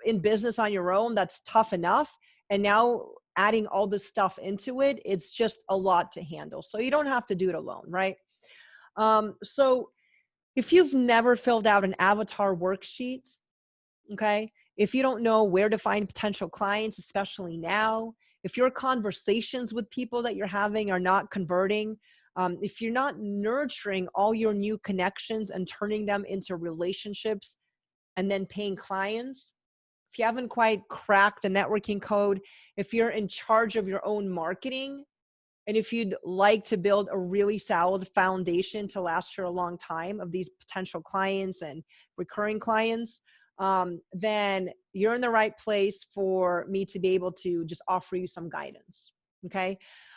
in business on your own, that's tough enough. And now adding all this stuff into it, it's just a lot to handle. So you don't have to do it alone. Right. So if you've never filled out an avatar worksheet, okay, if you don't know where to find potential clients, especially now, if your conversations with people that you're having are not converting, if you're not nurturing all your new connections and turning them into relationships and then paying clients, if you haven't quite cracked the networking code, if you're in charge of your own marketing, and if you'd like to build a really solid foundation to last for a long time of these potential clients and recurring clients, then you're in the right place for me to be able to just offer you some guidance. Okay.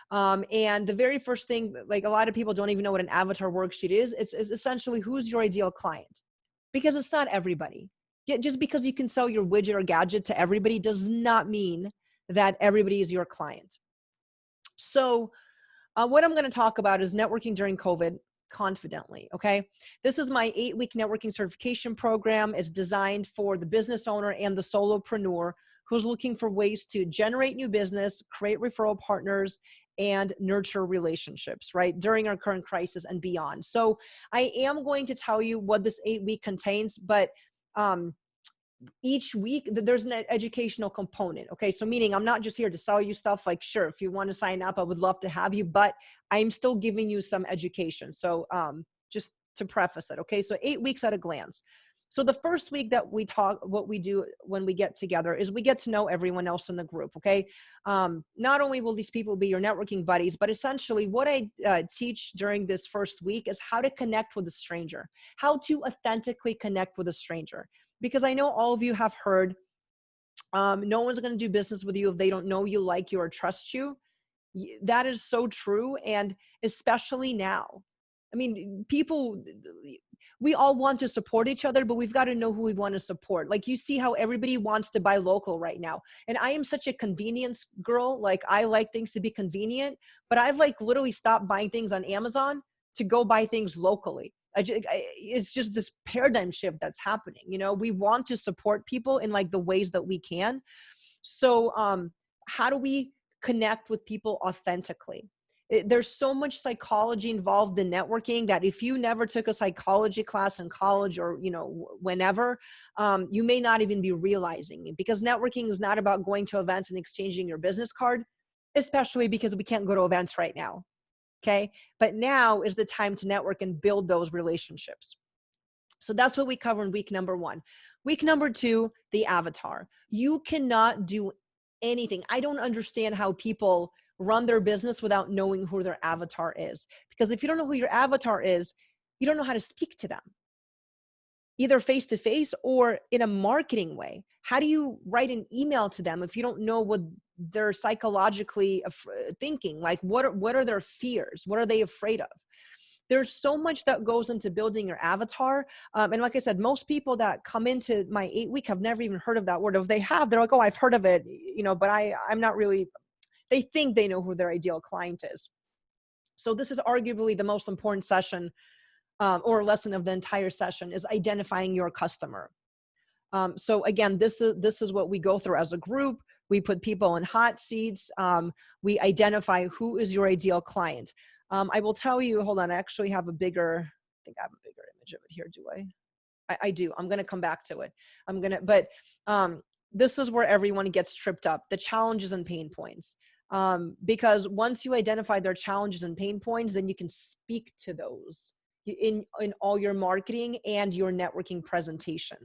And the very first thing, like a lot of people don't even know what an avatar worksheet is. It's essentially who's your ideal client, because it's not everybody. Just because you can sell your widget or gadget to everybody does not mean that everybody is your client. So What I'm going to talk about is networking during COVID confidently. Okay. This is my 8-week networking certification program. It's designed for the business owner and the solopreneur who's looking for ways to generate new business, create referral partners, and nurture relationships, right, during our current crisis and beyond. So I am going to tell you what this 8-week contains, but each week there's an educational component. Okay. So meaning I'm not just here to sell you stuff. Like, sure, if you want to sign up, I would love to have you, but I'm still giving you some education. So just to preface it. Okay. So 8 weeks at a glance. So the first week that we talk, what we do when we get together is we get to know everyone else in the group. Okay. Not only will these people be your networking buddies, but essentially what I teach during this first week is how to connect with a stranger, how to authentically connect with a stranger. Because I know all of you have heard, no one's going to do business with you if they don't know you, like you, or trust you. That is so true. And especially now, I mean, people, we all want to support each other, but we've got to know who we want to support. Like, you see how everybody wants to buy local right now. And I am such a convenience girl. Like, I like things to be convenient, but I've like literally stopped buying things on Amazon to go buy things locally. It's just this paradigm shift that's happening. You know, we want to support people in like the ways that we can. So how do we connect with people authentically? There's so much psychology involved in networking that if you never took a psychology class in college or, you know, whenever, you may not even be realizing it, because networking is not about going to events and exchanging your business card, especially because we can't go to events right now. Okay. But now is the time to network and build those relationships. So that's what we cover in week number 1. Week number 2, the avatar. You cannot do anything. I don't understand how people run their business without knowing who their avatar is. Because if you don't know who your avatar is, you don't know how to speak to them, either face to face or in a marketing way. How do you write an email to them if you don't know what they're psychologically thinking? Like, what are their fears? What are they afraid of? There's so much that goes into building your avatar. And like I said, most people that come into my 8-week have never even heard of that word. If they have, they're like, oh, I've heard of it, you know, but I'm not really, they think they know who their ideal client is. So this is arguably the most important session or lesson of the entire session, is identifying your customer. So again, this is what we go through as a group. We put people in hot seats. We identify who is your ideal client. I will tell you, hold on, I actually have a bigger, I think I have a bigger image of it here, do I? I do. I'm going to come back to it. But this is where everyone gets tripped up, the challenges and pain points. Because once you identify their challenges and pain points, then you can speak to those in all your marketing and your networking presentation.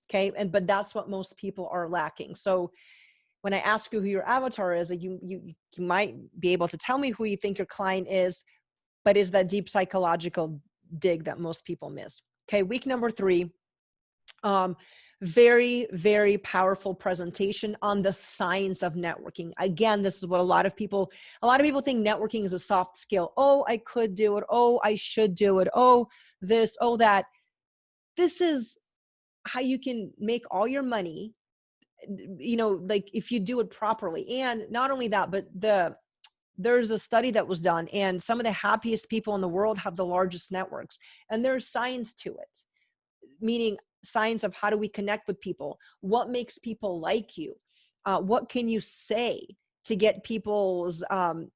Okay. But that's what most people are lacking. So when I ask you who your avatar is, you might be able to tell me who you think your client is, but is that deep psychological dig that most people miss. Okay. Week number 3, very, very powerful presentation on the science of networking. Again, this is what a lot of people think networking is a soft skill. Oh, I could do it. Oh, I should do it. Oh, this, oh, that. This is how you can make all your money, you know, like if you do it properly. And not only that, but there's a study that was done, and some of the happiest people in the world have the largest networks. And there's science to it, meaning science of how do we connect with people? What makes people like you? What can you say to get people's,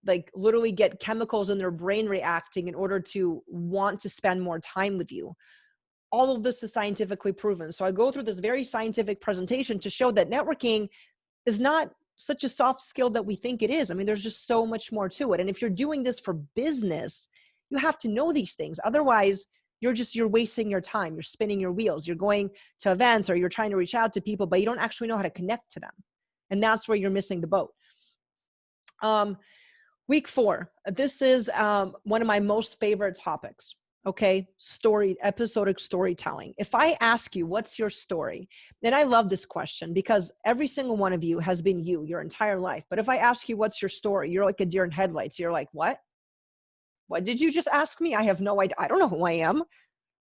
like literally get chemicals in their brain reacting in order to want to spend more time with you? All of this is scientifically proven. So I go through this very scientific presentation to show that networking is not such a soft skill that we think it is. I mean, there's just so much more to it. And if you're doing this for business, you have to know these things. Otherwise, you're wasting your time. You're spinning your wheels. You're going to events or you're trying to reach out to people, but you don't actually know how to connect to them. And that's where you're missing the boat. Week 4, this is one of my most favorite topics. Okay. Episodic storytelling. If I ask you, what's your story? And I love this question because every single one of you has been you your entire life. But if I ask you, what's your story? You're like a deer in headlights. You're like, what? What did you just ask me? I have no idea. I don't know who I am.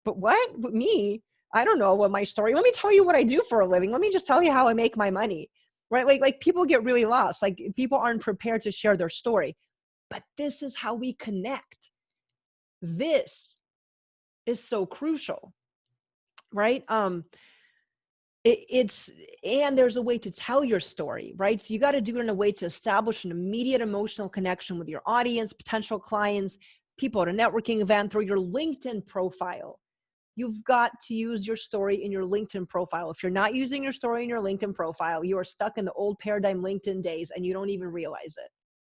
But what? Me? I don't know what my story. Let me tell you what I do for a living. Let me just tell you how I make my money. Right? Like people get really lost. Like people aren't prepared to share their story. but this is how we connect. This is so crucial, right? And there's a way to tell your story, right? So you got to do it in a way to establish an immediate emotional connection with your audience, potential clients, people at a networking event, through your LinkedIn profile. You've got to use your story in your LinkedIn profile. If you're not using your story in your LinkedIn profile, you are stuck in the old paradigm LinkedIn days and you don't even realize it,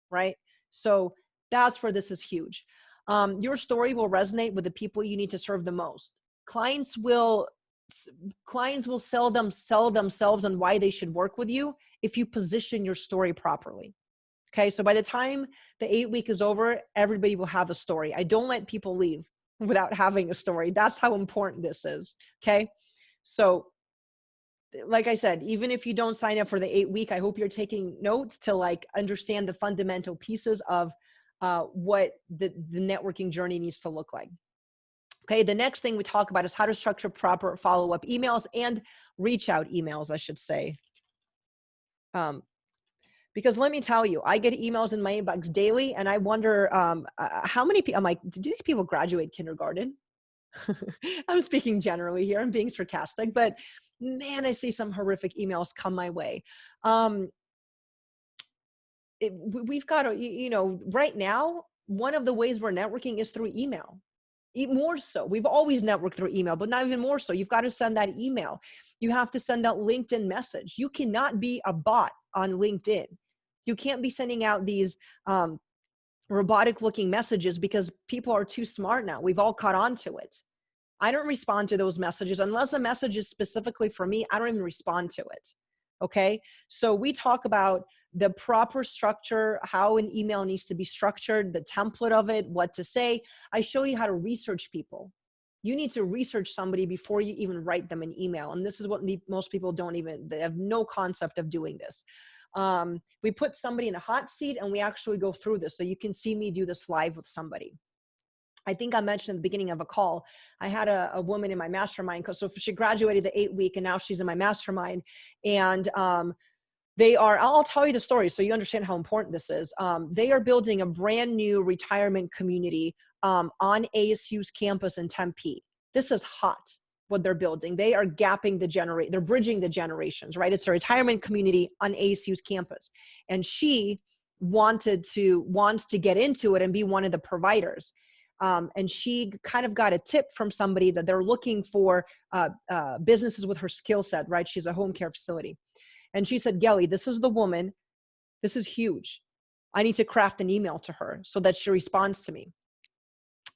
right? So that's where this is huge. Your story will resonate with the people you need to serve the most. Clients will sell themselves on why they should work with you if you position your story properly. Okay, so by the time the 8-week is over, everybody will have a story. I don't let people leave without having a story. That's how important this is. Okay, so like I said, even if you don't sign up for the 8-week, I hope you're taking notes to like understand the fundamental pieces of what the networking journey needs to look like. Okay, the next thing we talk about is how to structure proper follow-up emails and reach out emails, I should say. Because let me tell you, I get emails in my inbox daily and I wonder how many people, I'm like, did these people graduate kindergarten? I'm speaking generally here, I'm being sarcastic, but man, I see some horrific emails come my way. We've got to, you know, right now, one of the ways we're networking is through email. More so. We've always networked through email, but not even more so. You've got to send that email. You have to send out LinkedIn message. You cannot be a bot on LinkedIn. You can't be sending out these robotic looking messages because people are too smart now. We've all caught on to it. I don't respond to those messages unless the message is specifically for me. I don't even respond to it. Okay. So we talk about the proper structure, how an email needs to be structured, the template of it, what to say. I show you how to research people. You need to research somebody before you even write them an email. And this is what most people they have no concept of doing this. We put somebody in a hot seat and we actually go through this. So you can see me do this live with somebody. I think I mentioned at the beginning of a call, I had a woman in my mastermind. So she graduated the 8-week and now she's in my mastermind. And I'll tell you the story so you understand how important this is. They are building a brand new retirement community on ASU's campus in Tempe. This is hot, what they're building. They are they're bridging the generations, right? It's a retirement community on ASU's campus. And she wants to get into it and be one of the providers. And she kind of got a tip from somebody that they're looking for businesses with her skill set, right? She's a home care facility. And she said, Gelly, this is the woman. This is huge. I need to craft an email to her so that she responds to me.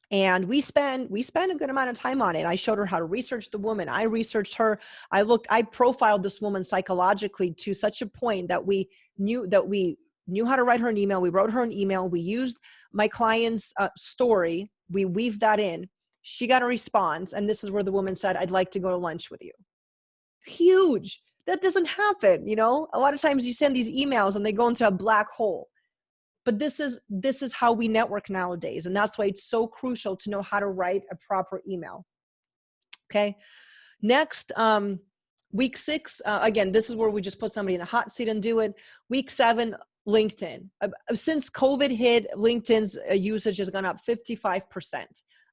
And we spent a good amount of time on it. I showed her how to research the woman. I researched her. I profiled this woman psychologically to such a point that we knew how to write her an email. We wrote her an email. We used my client's story. We weaved that in. She got a response. And this is where the woman said, I'd like to go to lunch with you. Huge. That doesn't happen. You know, a lot of times you send these emails and they go into a black hole. But this is how we network nowadays. And that's why it's so crucial to know how to write a proper email. Okay. Next, week 6, again, this is where we just put somebody in a hot seat and do it. Week 7, LinkedIn. Since COVID hit, LinkedIn's usage has gone up 55%.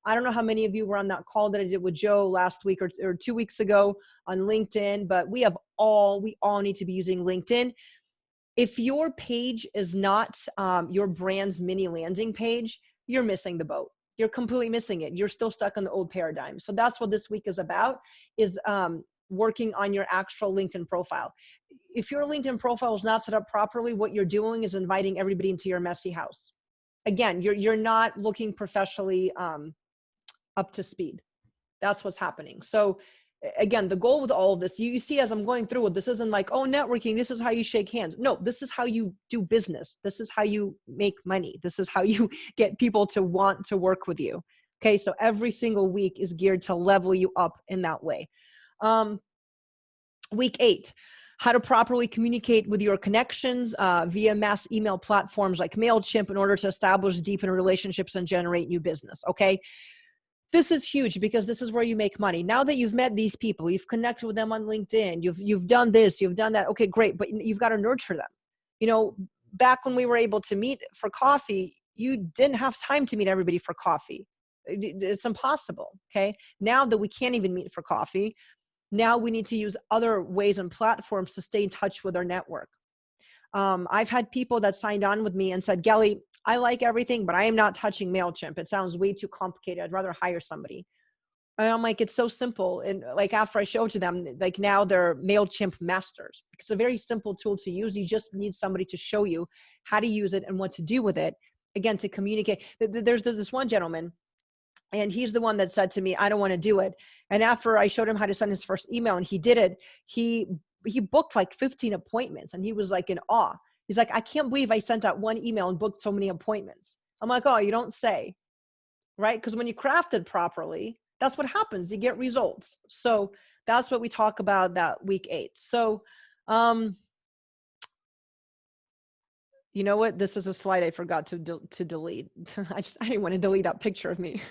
I don't know how many of you were on that call that I did with Joe last week or 2 weeks ago on LinkedIn, but we all need to be using LinkedIn. If your page is not your brand's mini landing page, you're missing the boat. You're completely missing it. You're still stuck in the old paradigm. So that's what this week is about, is working on your actual LinkedIn profile. If your LinkedIn profile is not set up properly, what you're doing is inviting everybody into your messy house. Again, you're not looking professionally up to speed. That's what's happening. So again, the goal with all of this, you see as I'm going through it, this isn't like, oh, networking, this is how you shake hands. No, this is how you do business. This is how you make money. This is how you get people to want to work with you. Okay, so every single week is geared to level you up in that way. Week 8, how to properly communicate with your connections via mass email platforms like MailChimp in order to establish, deepen relationships and generate new business. Okay. This is huge because this is where you make money. Now that you've met these people, you've connected with them on LinkedIn, you've done this, you've done that. Okay, great. But you've got to nurture them. You know, back when we were able to meet for coffee, you didn't have time to meet everybody for coffee. It's impossible. Okay. Now that we can't even meet for coffee, now we need to use other ways and platforms to stay in touch with our network. I've had people that signed on with me and said, Gelly, I like everything, but I am not touching MailChimp. It sounds way too complicated. I'd rather hire somebody. And I'm like, it's so simple. And like, after I showed to them, like now they're MailChimp masters. It's a very simple tool to use. You just need somebody to show you how to use it and what to do with it. Again, to communicate. There's this one gentleman, and he's the one that said to me, I don't want to do it. And after I showed him how to send his first email and he did it, he booked like 15 appointments, and he was like in awe. He's like, I can't believe I sent out one email and booked so many appointments. I'm like, oh, you don't say, right? Because when you craft it properly, that's what happens. You get results. So that's what we talk about that week 8. So, you know what? This is a slide I forgot to delete. I didn't want to delete that picture of me.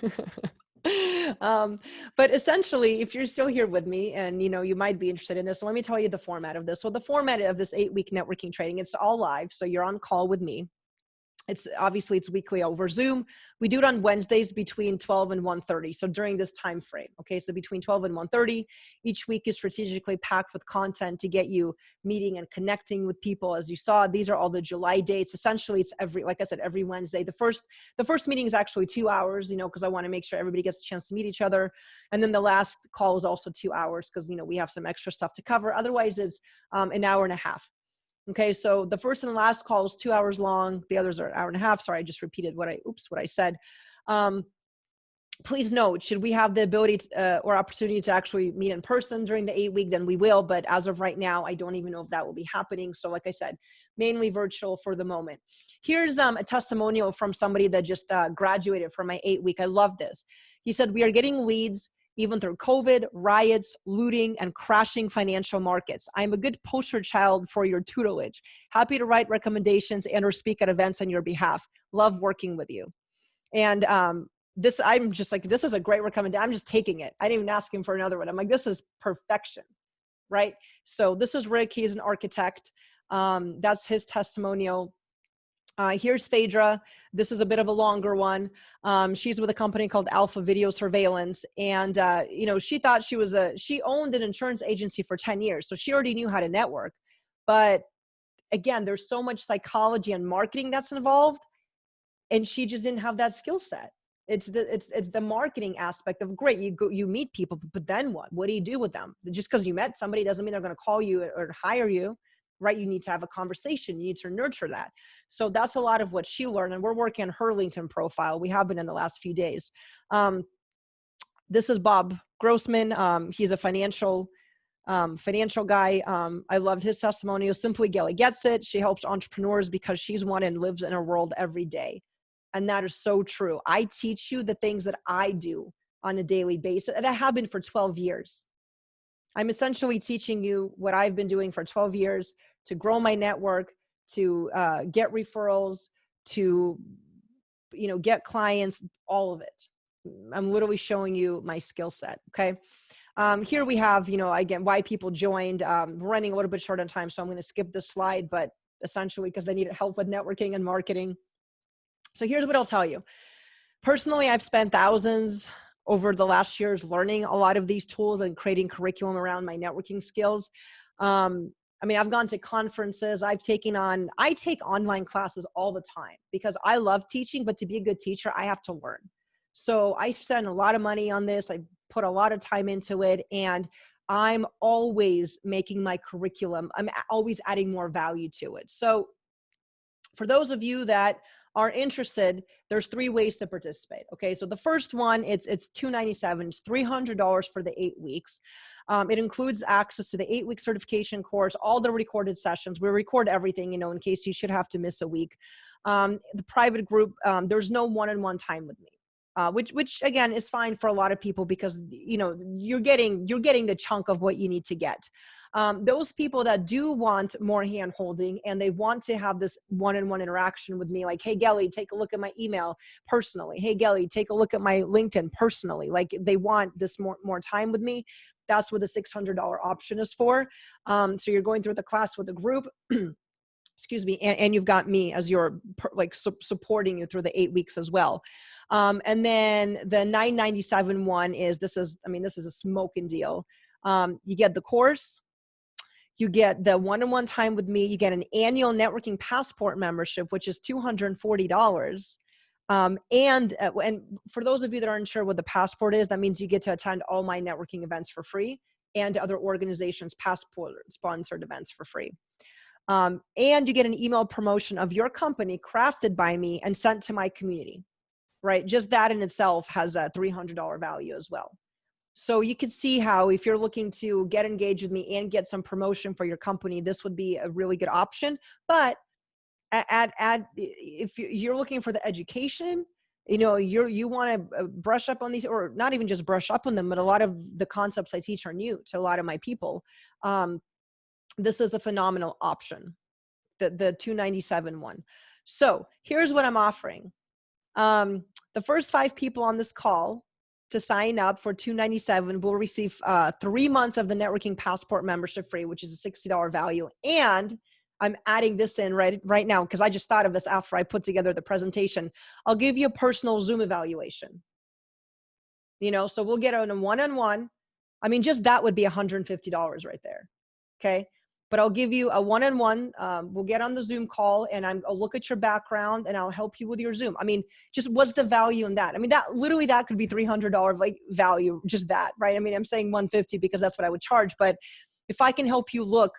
But essentially, if you're still here with me and, you know, you might be interested in this, so let me tell you the format of this. So the format of this 8-week networking training, it's all live. So you're on call with me. It's obviously it's weekly over Zoom. We do it on Wednesdays between 12 and 1:30. So during this time frame, okay, so between 12 and 1:30, each week is strategically packed with content to get you meeting and connecting with people. As you saw, these are all the July dates. Essentially, it's like I said, every Wednesday. The first meeting is actually 2 hours, you know, because I want to make sure everybody gets a chance to meet each other. And then the last call is also 2 hours because, you know, we have some extra stuff to cover. Otherwise, it's an hour and a half. Okay, so the first and the last call is 2 hours long. The others are an hour and a half. Sorry, I just repeated what I said. Please note, should we have the ability or opportunity to actually meet in person during the 8-week, then we will. But as of right now, I don't even know if that will be happening. So like I said, mainly virtual for the moment. Here's a testimonial from somebody that just graduated from my 8-week. I love this. He said, we are getting leads even through COVID, riots, looting, and crashing financial markets. I'm a good poster child for your tutelage. Happy to write recommendations and or speak at events on your behalf. Love working with you. And I'm just like, this is a great recommendation. I'm just taking it. I didn't even ask him for another one. I'm like, this is perfection, right? So this is Rick. He's an architect. That's his testimonial. Here's Phaedra. This is a bit of a longer one. She's with a company called Alpha Video Surveillance. And, you know, she thought she owned an insurance agency for 10 years. So she already knew how to network. But again, there's so much psychology and marketing that's involved. And she just didn't have that skill set. It's the marketing aspect of great. You meet people, but then what? What do you do with them? Just because you met somebody doesn't mean they're going to call you or hire you. Right? You need to have a conversation. You need to nurture that. So that's a lot of what she learned. And we're working on her LinkedIn profile. We have been in the last few days. This is Bob Grossman. He's a financial guy. I loved his testimonial. Simply Gelly gets it. She helps entrepreneurs because she's one and lives in her world every day. And that is so true. I teach you the things that I do on a daily basis. And that have been for 12 years. I'm essentially teaching you what I've been doing for 12 years to grow my network, to get referrals, to, you know, get clients, all of it. I'm literally showing you my skill set. Okay. Here we have, you know, again, why people joined. We're running a little bit short on time, so I'm going to skip this slide, but essentially because they needed help with networking and marketing. So here's what I'll tell you. Personally, I've spent thousands over the last years learning a lot of these tools and creating curriculum around my networking skills. I mean, I've gone to conferences. I take online classes all the time because I love teaching, but to be a good teacher, I have to learn. So I spend a lot of money on this. I put a lot of time into it, and I'm always making my curriculum. I'm always adding more value to it. So for those of you that are interested, there's 3 ways to participate. Okay, so the first one, it's $297. It's $300 for the 8 weeks. It includes access to the 8-week certification course, all the recorded sessions. We record everything, you know, in case you should have to miss a week. The private group, there's no one-on-one time with me. Which again is fine for a lot of people because, you know, you're getting the chunk of what you need to get. Those people that do want more hand holding and they want to have this one-on-one interaction with me, like, hey, Gelly, take a look at my email personally. Hey, Gelly, take a look at my LinkedIn personally. Like they want this more time with me. That's what the $600 option is for. So you're going through the class with a group. excuse me, and you've got me as your supporting you through the 8 weeks as well. And then the $997 one is, this is a smoking deal. You get the course, you get the one-on-one time with me, you get an annual networking passport membership, which is $240. And for those of you that aren't sure what the passport is, that means you get to attend all my networking events for free and other organizations' passport sponsored events for free. And you get an email promotion of your company crafted by me and sent to my community, right? Just that in itself has a $300 value as well. So you can see how if you're looking to get engaged with me and get some promotion for your company, this would be a really good option. But if you're looking for the education, you want to brush up on these, or not even just brush up on them, but a lot of the concepts I teach are new to a lot of my people. This is a phenomenal option, the $297 one. So here's what I'm offering. The first 5 people on this call to sign up for $297 will receive 3 months of the networking passport membership free, which is a $60 value. And I'm adding this in right now because I just thought of this after I put together the presentation. I'll give you a personal Zoom evaluation. So we'll get on a one-on-one. I mean, just that would be $150 right there. Okay. But I'll give you a one-on-one. We'll get on the Zoom call and I'll look at your background and I'll help you with your Zoom. I mean, just what's the value in that? I mean, that could be $300 value, just that, right? I mean, I'm saying $150 because that's what I would charge. But if I can help you look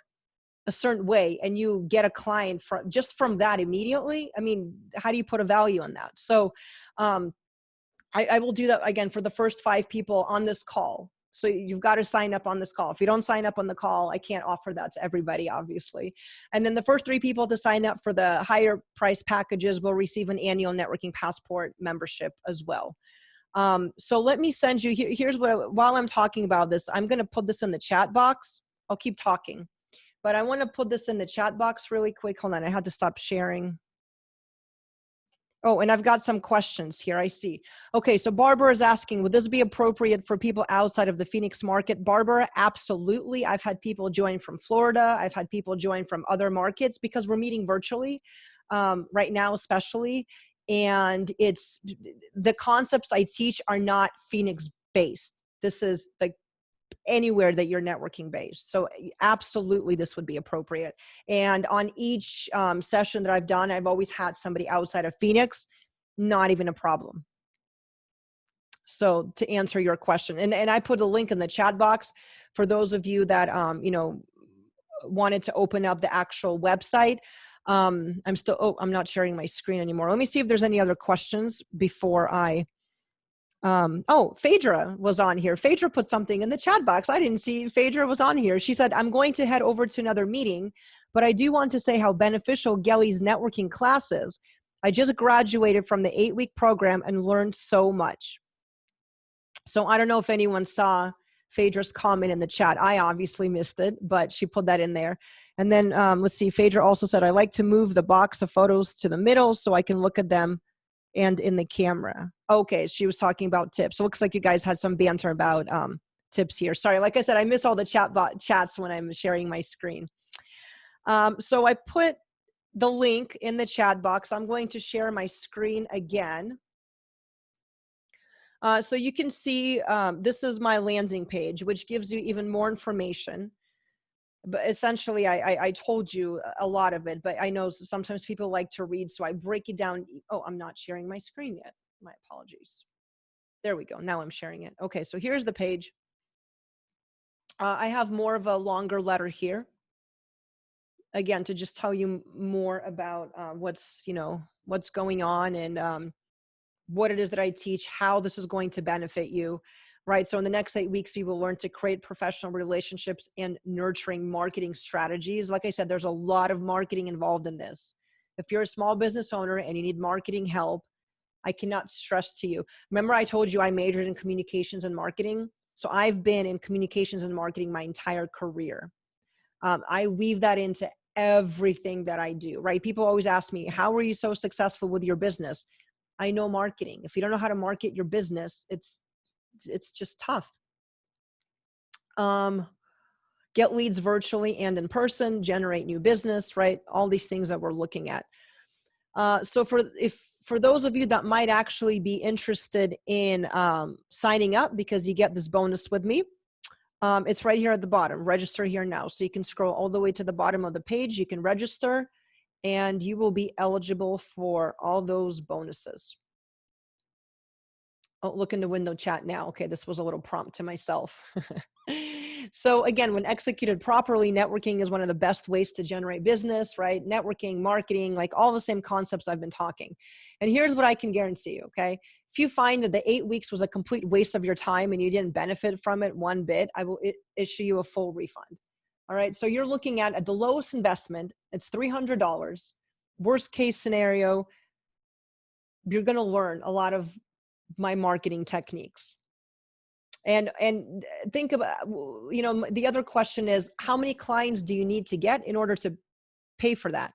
a certain way and you get a client just from that immediately, I mean, how do you put a value on that? So I will do that again for the first 5 people on this call. So you've got to sign up on this call. If you don't sign up on the call, I can't offer that to everybody, obviously. And then the first 3 people to sign up for the higher price packages will receive an annual networking passport membership as well. So let me send you, here's what, while I'm talking about this, I'm going to put this in the chat box. I'll keep talking, but I want to put this in the chat box really quick. Hold on, I had to stop sharing. Oh, and I've got some questions here, I see. Okay, so Barbara is asking, would this be appropriate for people outside of the Phoenix market? Barbara, absolutely. I've had people join from Florida. I've had people join from other markets because we're meeting virtually right now, especially. And it's the concepts I teach are not Phoenix based. This is like anywhere that you're networking based. So absolutely this would be appropriate. And on each session that I've done, I've always had somebody outside of Phoenix, not even a problem. So to answer your question, and I put a link in the chat box for those of you that, wanted to open up the actual website. I'm not sharing my screen anymore. Let me see if there's any other questions before I, Phaedra was on here. Phaedra put something in the chat box. I didn't see Phaedra was on here. She said, I'm going to head over to another meeting, but I do want to say how beneficial Gelly's networking class is. I just graduated from the 8-week program and learned so much. So I don't know if anyone saw Phaedra's comment in the chat. I obviously missed it, but she put that in there. And then let's see, Phaedra also said, I like to move the box of photos to the middle so I can look at them and in the camera. Okay, she was talking about tips. So it looks like you guys had some banter about tips here. Sorry, like I said, I miss all the chats when I'm sharing my screen. So I put the link in the chat box. I'm going to share my screen again. So you can see this is my landing page, which gives you even more information. But essentially, I told you a lot of it, but I know sometimes people like to read, so I break it down. Oh, I'm not sharing my screen yet. My apologies. There we go. Now I'm sharing it. Okay, so here's the page. I have more of a longer letter here. Again, to just tell you more about what's going on and what it is that I teach, how this is going to benefit you. Right. So in the next 8 weeks, you will learn to create professional relationships and nurturing marketing strategies. Like I said, there's a lot of marketing involved in this. If you're a small business owner and you need marketing help, I cannot stress to you. Remember, I told you I majored in communications and marketing. So I've been in communications and marketing my entire career. I weave that into everything that I do. Right. People always ask me, how were you so successful with your business? I know marketing. If you don't know how to market your business, it's just tough. get leads virtually and in person, generate new business, right? All these things that we're looking at. So for those of you that might actually be interested in signing up because you get this bonus with me, it's right here at the bottom. Register here now. So you can scroll all the way to the bottom of the page. You can register and you will be eligible for all those bonuses. Oh, look in the window chat now. Okay, this was a little prompt to myself. So again, when executed properly, networking is one of the best ways to generate business, right? Networking, marketing, like all the same concepts I've been talking. And here's what I can guarantee you, okay? If you find that the 8 weeks was a complete waste of your time and you didn't benefit from it one bit, I will issue you a full refund. All right, so you're looking at the lowest investment, it's $300. Worst case scenario, you're gonna learn a lot of my marketing techniques. And think about, you know, the other question is, how many clients do you need to get in order to pay for that?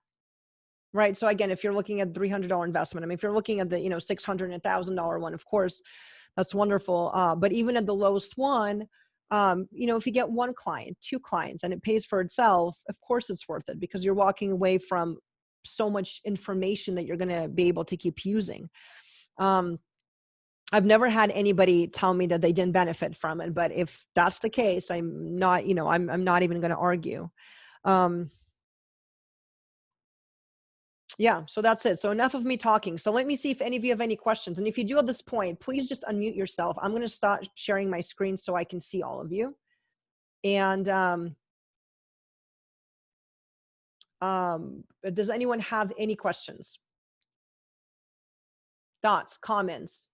Right. So again, if you're looking at $300 investment, I mean, if you're looking at the, you know, $600 and $1,000 one, of course, that's wonderful. But even at the lowest one, you know, if you get 1 client, 2 clients, and it pays for itself, of course it's worth it because you're walking away from so much information that you're going to be able to keep using. I've never had anybody tell me that they didn't benefit from it, but if that's the case, I'm not, you know, I'm not even going to argue. Yeah, so that's it. So enough of me talking. So let me see if any of you have any questions. And if you do at this point, please just unmute yourself. I'm going to start sharing my screen so I can see all of you. And does anyone have any questions? Thoughts, comments?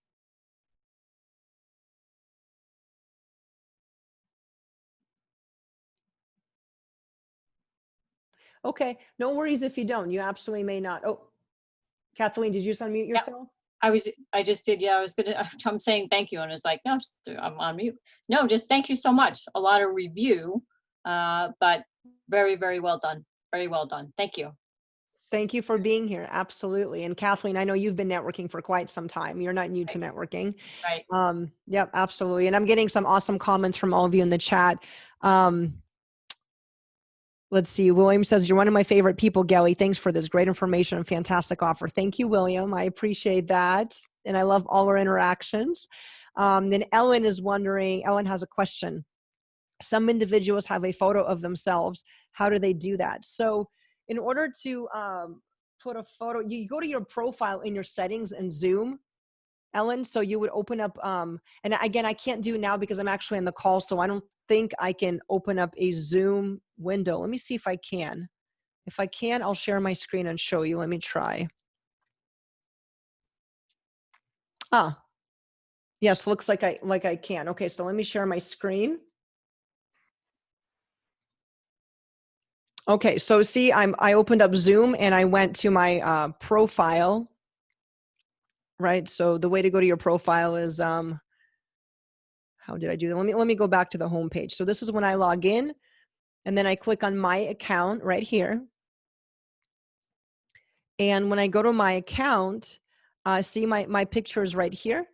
Okay, no worries if you don't. You absolutely may not. Oh, Kathleen, did you just unmute yourself? I just did. Yeah, I'm saying thank you. And it's like, no, I'm on mute. No, just thank you so much. A lot of review, but very, very well done. Very well done. Thank you. Thank you for being here. Absolutely. And Kathleen, I know you've been networking for quite some time. You're not new to networking. Right. Yep, absolutely. And I'm getting some awesome comments from all of you in the chat. Let's see. William says, you're one of my favorite people, Gelly. Thanks for this great information and fantastic offer. Thank you, William. I appreciate that. And I love all our interactions. Then Ellen is wondering, Ellen has a question. Some individuals have a photo of themselves. How do they do that? So in order to put a photo, you go to your profile in your settings and Zoom, Ellen. So you would open up, and again, I can't do it now because I'm actually on the call. So I don't think I can open up a Zoom window. Let me see if I can. If I can, I'll share my screen and show you. Let me try. Ah, yes, looks like I can. Okay, so let me share my screen. Okay, so see, I opened up Zoom and I went to my profile. Right, so the way to go to your profile is how did I do that? Let me go back to the home page. So this is when I log in, and then I click on my account right here. And when I go to my account, see my picture is right here.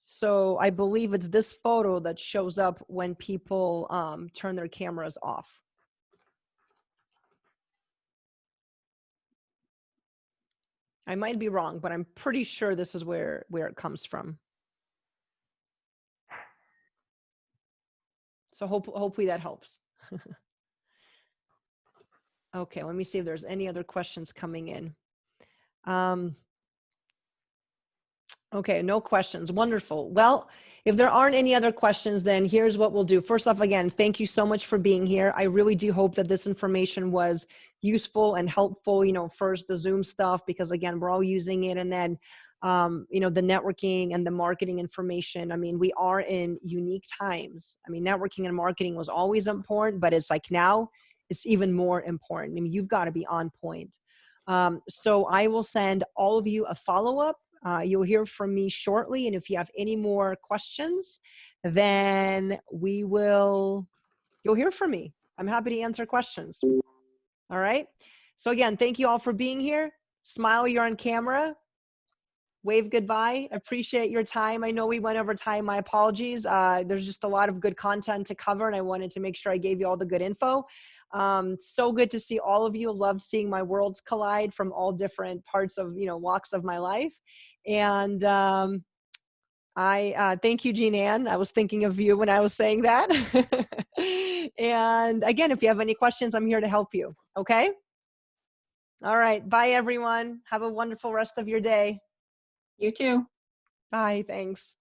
So I believe it's this photo that shows up when people turn their cameras off. I might be wrong, but I'm pretty sure this is where it comes from. So hopefully that helps. Okay, let me see if there's any other questions coming in. Okay, no questions. Wonderful. Well, if there aren't any other questions, then here's what we'll do. First off, again, thank you so much for being here. I really do hope that this information was useful and helpful. You know, first the Zoom stuff, because again, we're all using it. And then, you know, the networking and the marketing information. I mean, we are in unique times. I mean, networking and marketing was always important, but it's like now it's even more important. I mean, you've got to be on point. So I will send all of you a follow-up. You'll hear from me shortly. And if you have any more questions, then you'll hear from me. I'm happy to answer questions. All right. So again, thank you all for being here. Smile, you're on camera. wave goodbye. Appreciate your time. I know we went over time. My apologies. There's just a lot of good content to cover, and I wanted to make sure I gave you all the good info. So good to see all of you. Love seeing my worlds collide from all different parts of, walks of my life. And I thank you, Jean Ann. I was thinking of you when I was saying that. And again, if you have any questions, I'm here to help you. Okay? All right. Bye, everyone. Have a wonderful rest of your day. You too. Bye. Thanks.